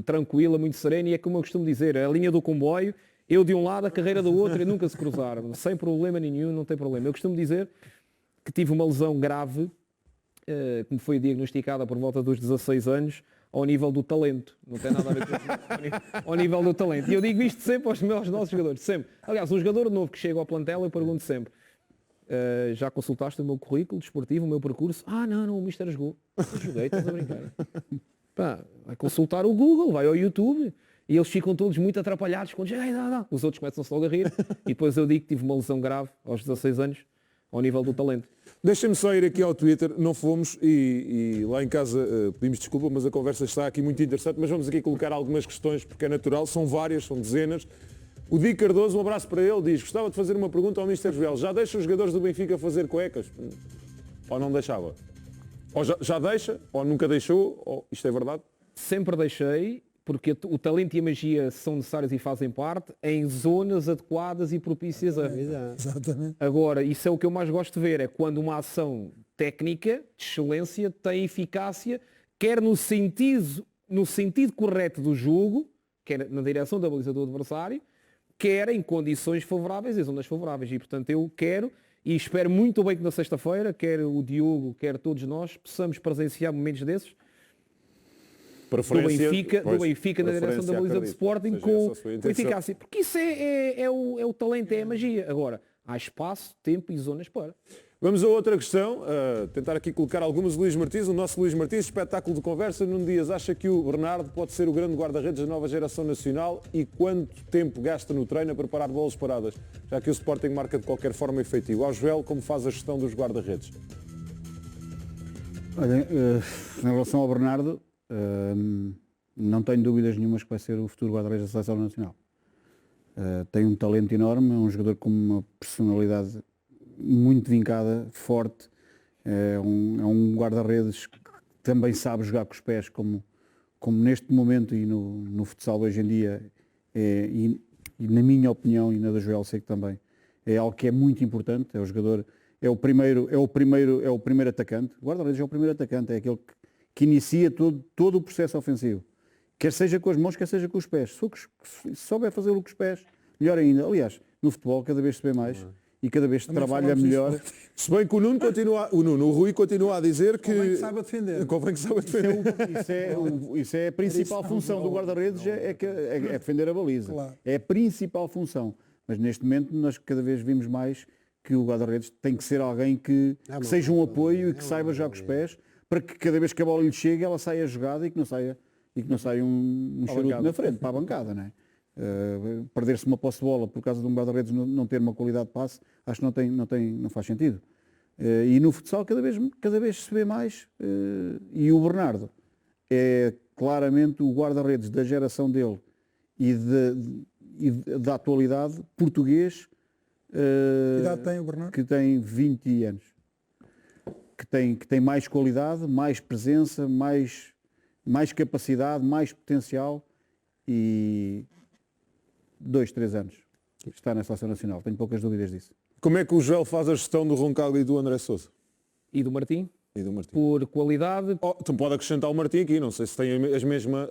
tranquila, muito serena, e é como eu costumo dizer, a linha do comboio, eu de um lado, a carreira do outro, e nunca se cruzaram, sem problema nenhum, não tem problema. Eu costumo dizer que tive uma lesão grave, que me foi diagnosticada por volta dos 16 anos, ao nível do talento. Não tem nada a ver com ao nível do talento. E eu digo isto sempre aos nossos jogadores, sempre. Aliás, um jogador novo que chega ao plantel, eu pergunto sempre: já consultaste o meu currículo desportivo, o meu percurso? Não, o Mister jogou. Eu joguei, estás a brincar. Pá, vai consultar o Google, vai ao YouTube, e eles ficam todos muito atrapalhados quando chegam. Os outros começam-se logo a rir, e depois eu digo que tive uma lesão grave aos 16 anos, ao nível do talento. Deixem-me só ir aqui ao Twitter, não fomos e lá em casa pedimos desculpa, mas a conversa está aqui muito interessante, mas vamos aqui colocar algumas questões, porque é natural, são várias, são dezenas. O Di Cardoso, um abraço para ele, diz: gostava de fazer uma pergunta ao Mr. Joel, já deixa os jogadores do Benfica fazer cuecas? Ou não deixava? Ou já deixa, ou nunca deixou, ou isto é verdade? Sempre deixei, porque o talento e a magia são necessários e fazem parte em zonas adequadas e propícias a... Exatamente. Agora, isso é o que eu mais gosto de ver, é quando uma ação técnica de excelência tem eficácia, quer no sentido correto do jogo, quer na direção da baliza do adversário, quer em condições favoráveis e zonas favoráveis. E, portanto, eu quero e espero muito bem que na sexta-feira, quer o Diogo, quer todos nós, possamos presenciar momentos desses do Benfica na direção da baliza do Sporting com eficácia. Porque isso é o talento, é a magia. Agora, há espaço, tempo e zonas para. Vamos a outra questão, tentar aqui colocar algumas. Luís Martins, o nosso Luís Martins, espetáculo de conversa. Nuno Dias, acha que o Bernardo pode ser o grande guarda-redes da nova geração nacional, e quanto tempo gasta no treino a preparar bolas paradas, já que o Sporting marca de qualquer forma efetivo? Ao Joel, como faz a gestão dos guarda-redes? Olha, em relação ao Bernardo, não tenho dúvidas nenhumas que vai ser o futuro guarda-redes da Seleção Nacional. Tem um talento enorme, é um jogador com uma personalidade muito vincada, forte, é um guarda-redes que também sabe jogar com os pés, como neste momento e no futsal hoje em dia, e na minha opinião e na da Joel sei que também, é algo que é muito importante. É o jogador, é o primeiro atacante. O guarda-redes é o primeiro atacante, é aquele que inicia todo o processo ofensivo, quer seja com as mãos, quer seja com os pés. Se souber fazê-lo com os pés, melhor ainda. Aliás, no futebol cada vez se vê mais. E cada vez trabalha melhor. Se bem que o Rui continua a dizer que... Convém que saiba defender. Convém que saiba defender. Isso é a principal função do guarda-redes, é defender a baliza. Claro. É a principal função. Mas neste momento nós cada vez vimos mais que o guarda-redes tem que ser alguém que seja um apoio e que saiba jogar com os pés, para que cada vez que a bola lhe chegue ela saia jogada e que não saia um charuto na frente, para a bancada, não é? Perder-se uma posse de bola por causa de um guarda-redes não ter uma qualidade de passe, acho que não faz sentido. E no futsal cada vez se vê mais, e o Bernardo é claramente o guarda-redes da geração dele e da atualidade português, Que idade tem o Bernardo? que tem 20 anos, que tem mais qualidade, mais presença, mais capacidade, mais potencial, e 2, 3 anos está na Seleção Nacional, tenho poucas dúvidas disso. Como é que o Joel faz a gestão do Roncaglia e do André Sousa? E do Martim? E do Martim? Por qualidade. Então pode acrescentar o Martim aqui, não sei se tem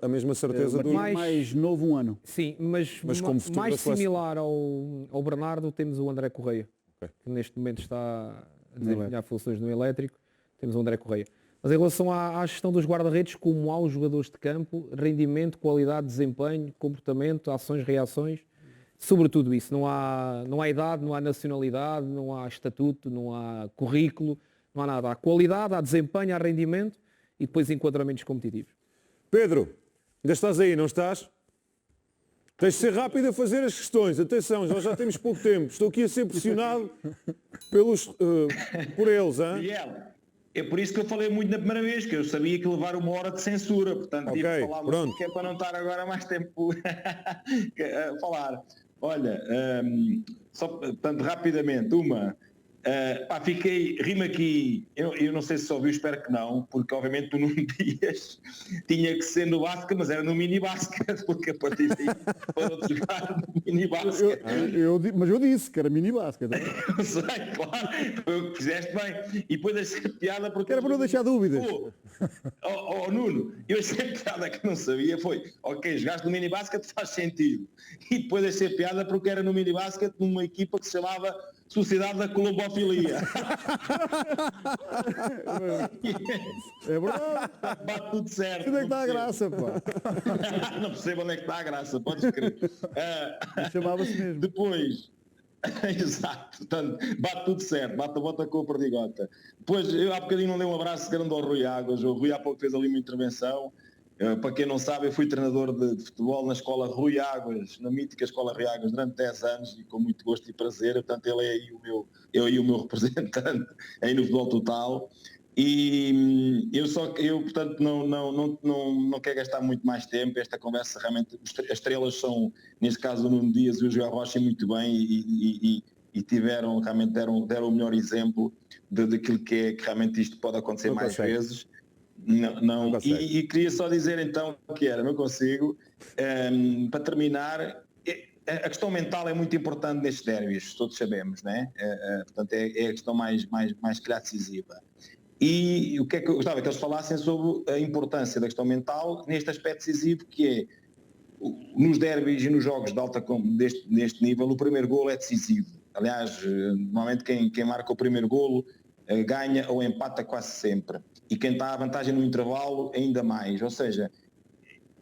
a mesma certeza do... Mais novo um ano. Sim, mas como futuro mais da seleção. similar ao Bernardo temos o André Correia, que neste momento está a desempenhar funções no elétrico. Temos o André Correia. Mas em relação à gestão dos guarda-redes, como há os jogadores de campo, rendimento, qualidade, desempenho, comportamento, ações, reações, sobretudo isso. Não há idade, não há nacionalidade, não há estatuto, não há currículo, não há nada. Há qualidade, há desempenho, há rendimento e depois enquadramentos competitivos. Pedro, ainda estás aí, não estás? Tens de ser rápido a fazer as questões. Atenção, nós já temos pouco tempo. Estou aqui a ser pressionado por eles. Hein? Miguel, é por isso que eu falei muito na primeira vez, que eu sabia que levar 1 hora de censura, portanto tive que falar muito, que é para não estar agora mais tempo a falar. Olha, só portanto, rapidamente, rimo aqui, eu não sei se só ouviu, espero que não, porque obviamente o Nuno Dias tinha que ser no basquete, mas era no mini basquete, porque a partir daí foram jogar no mini basquete. Mas eu disse que era mini basquete. Eu sei, claro, foi o que fizeste bem. E depois achei piada porque... Era para não deixar dúvidas. Nuno, eu achei piada que não sabia, foi, ok, jogaste no mini basquete, faz sentido. E depois achei piada porque era no mini basquete numa equipa que se chamava Sociedade da Colombofilia. É verdade. Bate tudo certo. Onde é que está a graça, pá? Não percebo onde é que está a graça, podes crer. Chamava-se mesmo. Depois, exato, portanto, bate tudo certo, bate a bota com a perdigota. Depois, eu há bocadinho não dei um abraço grande ao Rui Águas. O Rui há pouco fez ali uma intervenção. Para quem não sabe, eu fui treinador de futebol na escola Rui Águas, na mítica escola Rui Águas, durante 10 anos, e com muito gosto e prazer. Portanto, ele é aí o meu representante aí no futebol total. E eu portanto, não quero gastar muito mais tempo. Esta conversa, realmente, as estrelas são, neste caso, o Nuno Dias e o João Rocha, muito bem, e tiveram, realmente deram o melhor exemplo daquilo que realmente isto pode acontecer Não mais consegue. vezes. Não. E queria só dizer então que não consigo. Para terminar, a questão mental é muito importante nestes dérbis, todos sabemos, né? Portanto, é a questão mais calhar decisiva. E o que é que eu gostava que eles falassem sobre a importância da questão mental neste aspecto decisivo, que é nos dérbis e nos jogos de alta deste nível, o primeiro golo é decisivo. Aliás, normalmente quem marca o primeiro golo ganha ou empata quase sempre. E quem está à vantagem no intervalo, ainda mais. Ou seja,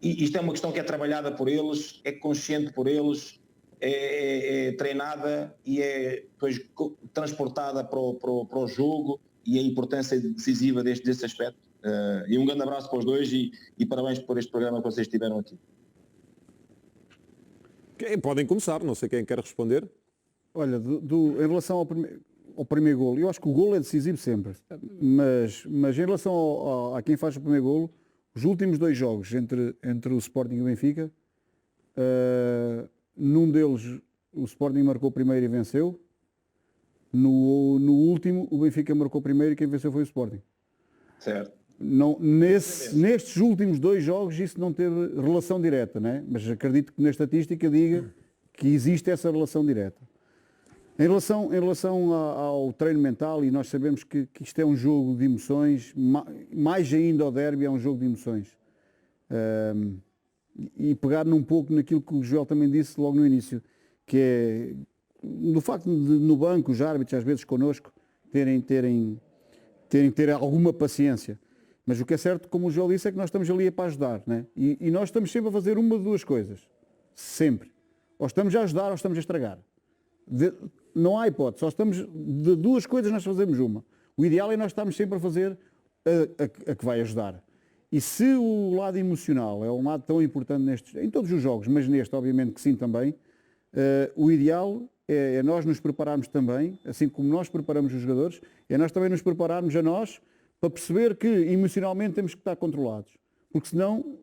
isto é uma questão que é trabalhada por eles, é consciente por eles, é treinada e é depois transportada para o jogo, e a importância decisiva desse aspecto. E um grande abraço para os dois e parabéns por este programa que vocês tiveram aqui. Podem começar, não sei quem quer responder. Olha, em relação ao primeiro golo, eu acho que o golo é decisivo sempre, mas em relação a quem faz o primeiro golo, os últimos 2 jogos entre o Sporting e o Benfica, num deles o Sporting marcou primeiro e venceu, no último o Benfica marcou primeiro e quem venceu foi o Sporting. Certo. Nestes últimos 2 jogos isso não teve relação direta, né? Mas acredito que na estatística diga que existe essa relação direta. Em relação ao treino mental, e nós sabemos que isto é um jogo de emoções, mais ainda ao derby é um jogo de emoções. E pegar um pouco naquilo que o Joel também disse logo no início, que é do facto de no banco os árbitros às vezes connosco terem alguma paciência. Mas o que é certo, como o Joel disse, é que nós estamos ali para ajudar, né? E nós estamos sempre a fazer uma de 2 coisas. Sempre. Ou estamos a ajudar ou estamos a estragar. Não há hipótese, só estamos de 2 coisas nós fazemos uma. O ideal é nós estarmos sempre a fazer a que vai ajudar. E se o lado emocional é um lado tão importante em todos os jogos, mas neste obviamente que sim também, o ideal é nós nos prepararmos também, assim como nós preparamos os jogadores, é nós também nos prepararmos a nós para perceber que emocionalmente temos que estar controlados. Porque senão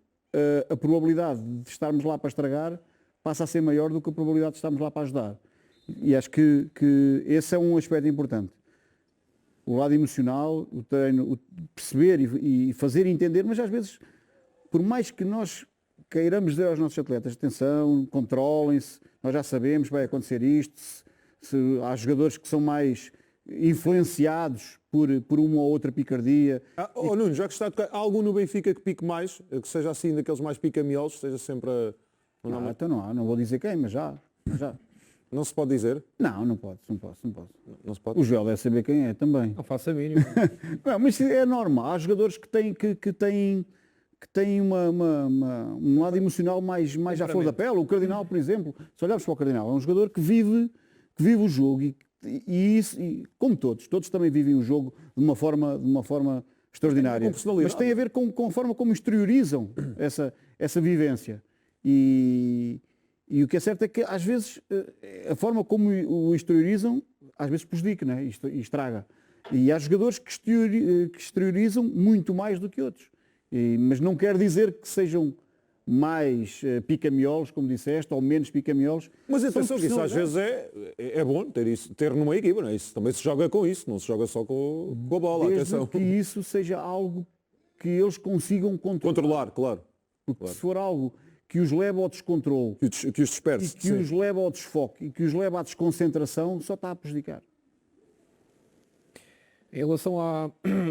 a probabilidade de estarmos lá para estragar passa a ser maior do que a probabilidade de estarmos lá para ajudar. E acho que esse é um aspecto importante. O lado emocional, o treino, o perceber e fazer entender, mas às vezes, por mais que nós queiramos dizer aos nossos atletas, atenção, controlem-se, nós já sabemos que vai acontecer isto, se há jogadores que são mais influenciados por uma ou outra picardia. Nuno, já que está a tocar, há algum no Benfica que pique mais, que seja assim daqueles mais pica-miolos, esteja sempre a... Então não há, não vou dizer quem, mas já. Não se pode dizer? Não pode. Não se pode? O Joel deve saber quem é também. Não faço a mínima. Não, mas isso é normal. Há jogadores que têm um lado emocional mais à flor da pele. O Cardinal, por exemplo, se olharmos para o Cardinal, é um jogador que vive o jogo e como todos também vivem o jogo de uma forma extraordinária. Mas tem a ver com a forma como exteriorizam essa vivência. E E o que é certo é que às vezes a forma como o exteriorizam às vezes prejudica, não é? E estraga. E há jogadores que exteriorizam muito mais do que outros. Mas não quer dizer que sejam mais pica-miolos, como disseste, ou menos pica-miolos. Mas atenção que isso às vezes é bom ter numa equipa, não é? Isso também se joga com isso, não se joga só com a bola. Desde Atenção. que isso seja algo que eles consigam controlar. Claro. Porque se for algo que os leva ao descontrole Que os disperse. e que os leva ao desfoque e que os leva à desconcentração, só está a prejudicar. Em relação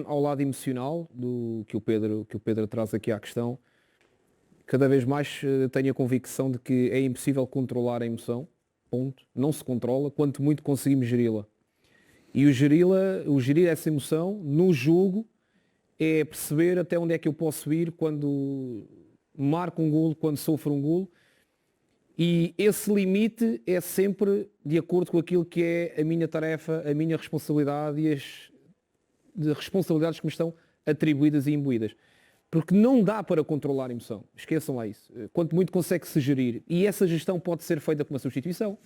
ao lado emocional do que o Pedro traz aqui à questão, cada vez mais tenho a convicção de que é impossível controlar a emoção, ponto. Não se controla, quanto muito conseguimos geri-la. E o gerir essa emoção no jogo é perceber até onde é que eu posso ir quando marco um golo, quando sofro um golo. E esse limite é sempre de acordo com aquilo que é a minha tarefa, a minha responsabilidade e as responsabilidades que me estão atribuídas e imbuídas. Porque não dá para controlar a emoção. Esqueçam lá isso. Quanto muito consegue-se gerir. E essa gestão pode ser feita com uma substituição.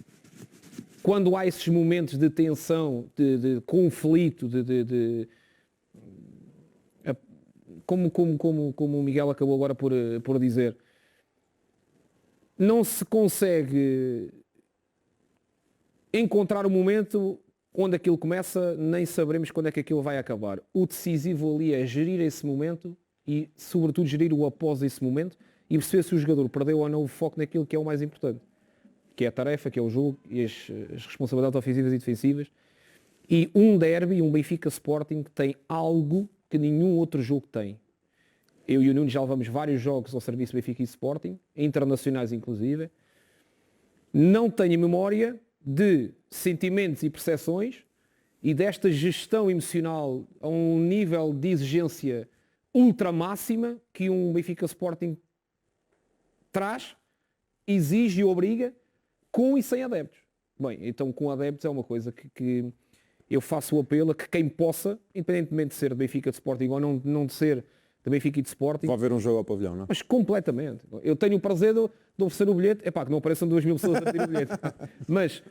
Quando há esses momentos de tensão, de conflito, como o Miguel acabou agora por dizer, não se consegue encontrar o momento onde aquilo começa, nem saberemos quando é que aquilo vai acabar. O decisivo ali é gerir esse momento e, sobretudo, gerir o após esse momento e perceber se o jogador perdeu ou não o foco naquilo que é o mais importante, que é a tarefa, que é o jogo e as responsabilidades ofensivas e defensivas. E um derby, um Benfica Sporting, tem algo que nenhum outro jogo tem. Eu e o Nuno já levamos vários jogos ao serviço Benfica e Sporting, internacionais inclusive. Não tenho memória de sentimentos e percepções e desta gestão emocional a um nível de exigência ultra máxima que um Benfica Sporting traz, exige e obriga, com e sem adeptos. Bem, então com adeptos é uma coisa que eu faço o apelo a que quem possa, independentemente de ser de Benfica de Sporting ou não de ser de Benfica e de Sporting, Vai haver um jogo ao pavilhão, não é? mas completamente. Eu tenho o prazer de oferecer o bilhete, que não apareçam 2.000 pessoas a pedir o bilhete, mas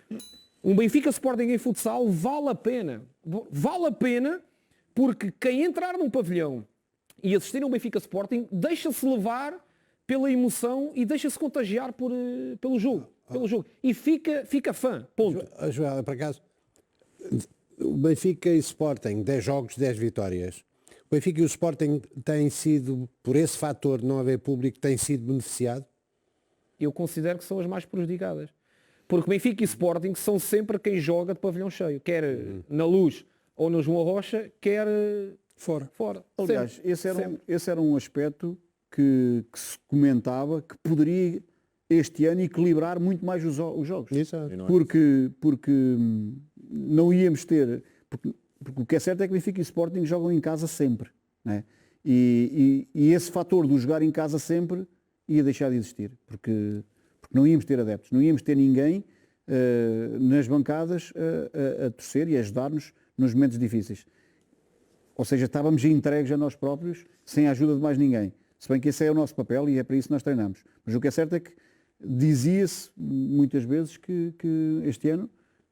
um Benfica Sporting em futsal vale a pena. Vale a pena porque quem entrar num pavilhão e assistir a um Benfica Sporting deixa-se levar pela emoção e deixa-se contagiar pelo jogo. E fica fã. Ponto. Joel, por acaso, o Benfica e Sporting, 10 jogos, 10 vitórias. O Benfica e o Sporting têm sido, por esse fator de não haver público, têm sido beneficiado? Eu considero que são as mais prejudicadas. Porque Benfica e Sporting são sempre quem joga de pavilhão cheio. Quer na Luz ou no João Rocha, quer fora. Aliás, Sempre. esse era um aspecto que se comentava que poderia este ano equilibrar muito mais os jogos. Exato. Porque não íamos ter... Porque o que é certo é que Benfica e Sporting jogam em casa sempre. Né? E esse fator do jogar em casa sempre ia deixar de existir. Porque não íamos ter adeptos, não íamos ter ninguém nas bancadas a torcer e a ajudar-nos nos momentos difíceis. Ou seja, estávamos entregues a nós próprios, sem a ajuda de mais ninguém. Se bem que esse é o nosso papel e é para isso que nós treinamos. Mas o que é certo é que dizia-se muitas vezes que este ano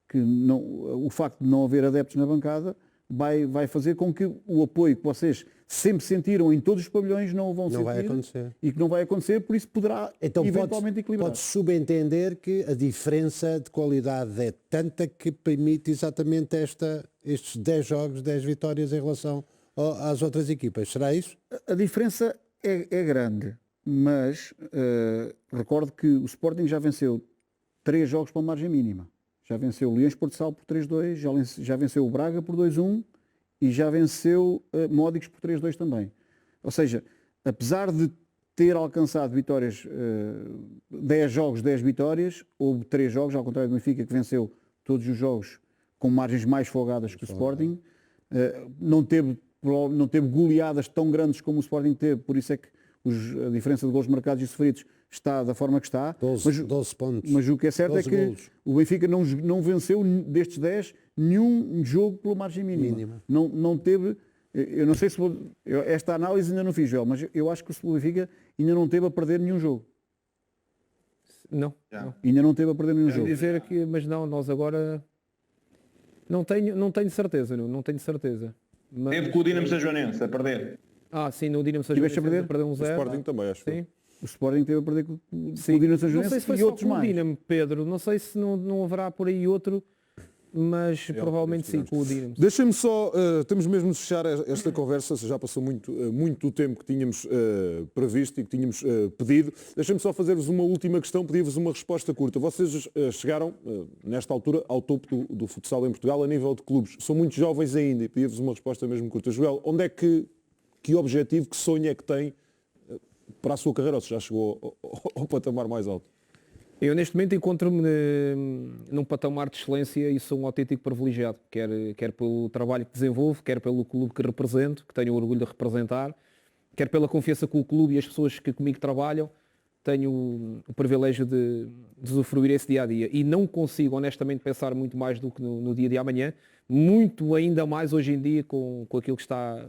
que o facto de não haver adeptos na bancada vai fazer com que o apoio que vocês sempre sentiram em todos os pavilhões não o vão sentir. Vai acontecer. E que não vai acontecer, por isso poderá eventualmente equilibrar. Pode subentender que a diferença de qualidade é tanta que permite exatamente estes 10 jogos, 10 vitórias em relação às outras equipas. Será isso? A diferença é grande, mas recordo que o Sporting já venceu 3 jogos pela margem mínima. Já venceu o Leões Porto Sal por 3-2, já venceu o Braga por 2-1 e já venceu Módicos por 3-2 também. Ou seja, apesar de ter alcançado vitórias, 10 jogos, 10 vitórias, houve 3 jogos, ao contrário do Benfica, que venceu todos os jogos com margens mais folgadas que o Sporting. Não teve goleadas tão grandes como o Sporting teve, por isso é que a diferença de gols marcados e sofridos está da forma que está. 12 pontos. Mas o que é certo é que golos. o Benfica não venceu destes 10 nenhum jogo pela margem mínima. Não teve, eu não sei se esta análise ainda não fiz, Joel, mas eu acho que o Benfica ainda não teve a perder nenhum jogo. Não. Já. não. Ainda não teve a perder nenhum Quero jogo. dizer que, mas não, nós agora não tenho certeza, não tenho certeza. Mas... Teve com o Dinamo Sajoanense a perder. Sim, no Dinamo Tiveste a perder? perdeu um O 0. Sporting também, acho. Sim. O Sporting teve a perder com o Sim. Dinamo Não sei Sajoanense se foi e só outros com o mais. Dinamo, Pedro. Não sei se não haverá por aí outro, mas provavelmente sim, com o Dinamo. Deixem-me só, temos mesmo de fechar esta conversa, já passou muito o tempo que tínhamos previsto e que tínhamos pedido. Deixem-me só fazer-vos uma última questão, pedir-vos uma resposta curta. Vocês chegaram, nesta altura, ao topo do futsal em Portugal, a nível de clubes. São muito jovens ainda e pedir-vos uma resposta mesmo curta. Joel, onde é que objetivo, que sonho é que tem para a sua carreira, ou se já chegou ao patamar mais alto? Eu neste momento encontro-me num patamar de excelência e sou um autêntico privilegiado, quer pelo trabalho que desenvolvo, quer pelo clube que represento, que tenho o orgulho de representar, quer pela confiança com o clube e as pessoas que comigo trabalham, tenho o privilégio de usufruir esse dia a dia e não consigo honestamente pensar muito mais do que no dia de amanhã, muito ainda mais hoje em dia com aquilo que está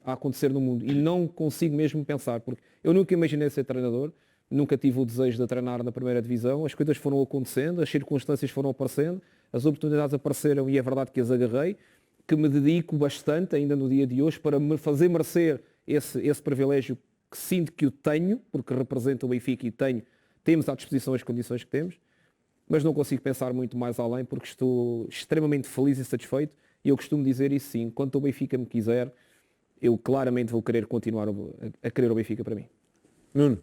a acontecer no mundo, e não consigo mesmo pensar, porque eu nunca imaginei ser treinador, nunca tive o desejo de treinar na primeira divisão, as coisas foram acontecendo, as circunstâncias foram aparecendo, as oportunidades apareceram e é verdade que as agarrei, que me dedico bastante ainda no dia de hoje para me fazer merecer esse privilégio que sinto que o tenho, porque represento o Benfica e temos à disposição as condições que temos, mas não consigo pensar muito mais além porque estou extremamente feliz e satisfeito e eu costumo dizer isso sim, enquanto o Benfica me quiser, eu claramente vou querer continuar a querer o Benfica para mim. Nuno?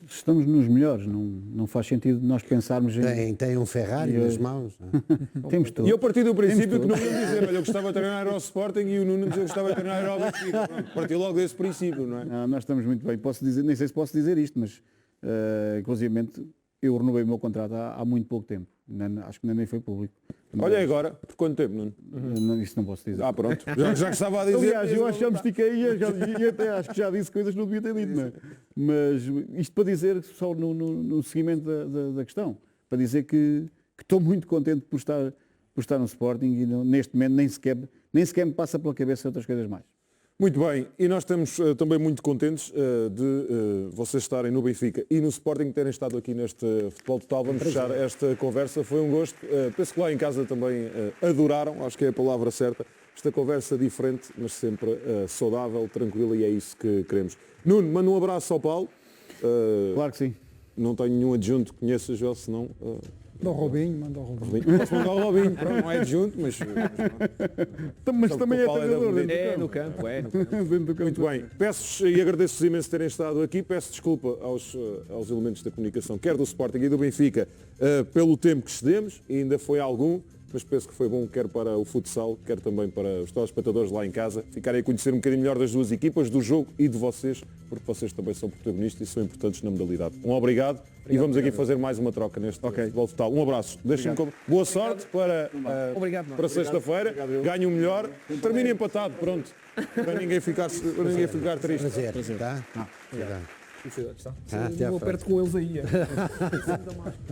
Estamos nos melhores, não faz sentido nós pensarmos em... Tem um Ferrari nas mãos. Não? Temos tudo. E eu parti do princípio que Temos não iam dizer, olha, eu gostava de treinar ao Sporting e o Nuno dizia que gostava de treinar ao Benfica. Pronto, parti logo desse princípio, não é? Não, nós estamos muito bem. Posso dizer, nem sei se posso dizer isto, mas inclusivamente eu renovei o meu contrato há muito pouco tempo. Acho que ainda nem foi público. Mas, Olha agora, por quanto tempo, Nuno? Isso não posso dizer. Pronto, já que estava a dizer. Aliás, eu acho que já me estiquei e até acho que já disse coisas que não devia ter dito. Não é? Mas isto para dizer, só no seguimento da questão, para dizer que estou muito contente por estar no Sporting e neste momento nem sequer me passa pela cabeça outras coisas mais. Muito bem, e nós estamos também muito contentes de vocês estarem no Benfica e no Sporting, terem estado aqui neste Futebol Total. Vamos fechar esta conversa, foi um gosto. Penso que lá em casa também adoraram, acho que é a palavra certa. Esta conversa diferente, mas sempre saudável, tranquila, e é isso que queremos. Nuno, manda um abraço ao Paulo. Claro que sim. Não tenho nenhum adjunto que conheça, Joel, senão... Manda ao Robinho, manda ao Robinho. Posso mandar ao Robinho, pronto, não é adjunto, mas... Mas também é o Paulo é da treinador. Medina. É no campo. Dentro do campo. Muito bem, peço e agradeço-vos imenso terem estado aqui, peço desculpa aos elementos da comunicação, quer do Sporting e do Benfica, pelo tempo que cedemos, e ainda foi algum, mas penso que foi bom quer para o futsal, quer também para os telespectadores lá em casa, ficarem a conhecer um bocadinho melhor das duas equipas, do jogo e de vocês, porque vocês também são protagonistas e são importantes na modalidade. Um obrigado e vamos aqui fazer mais uma troca neste Futebol Total. Um abraço, deixem-me boa sorte para sexta-feira, ganhem o melhor, termine empatado, pronto, para ninguém ficar triste. Prazer. Tá? Obrigado. Está? Até à Eu próxima. aperto com eles aí.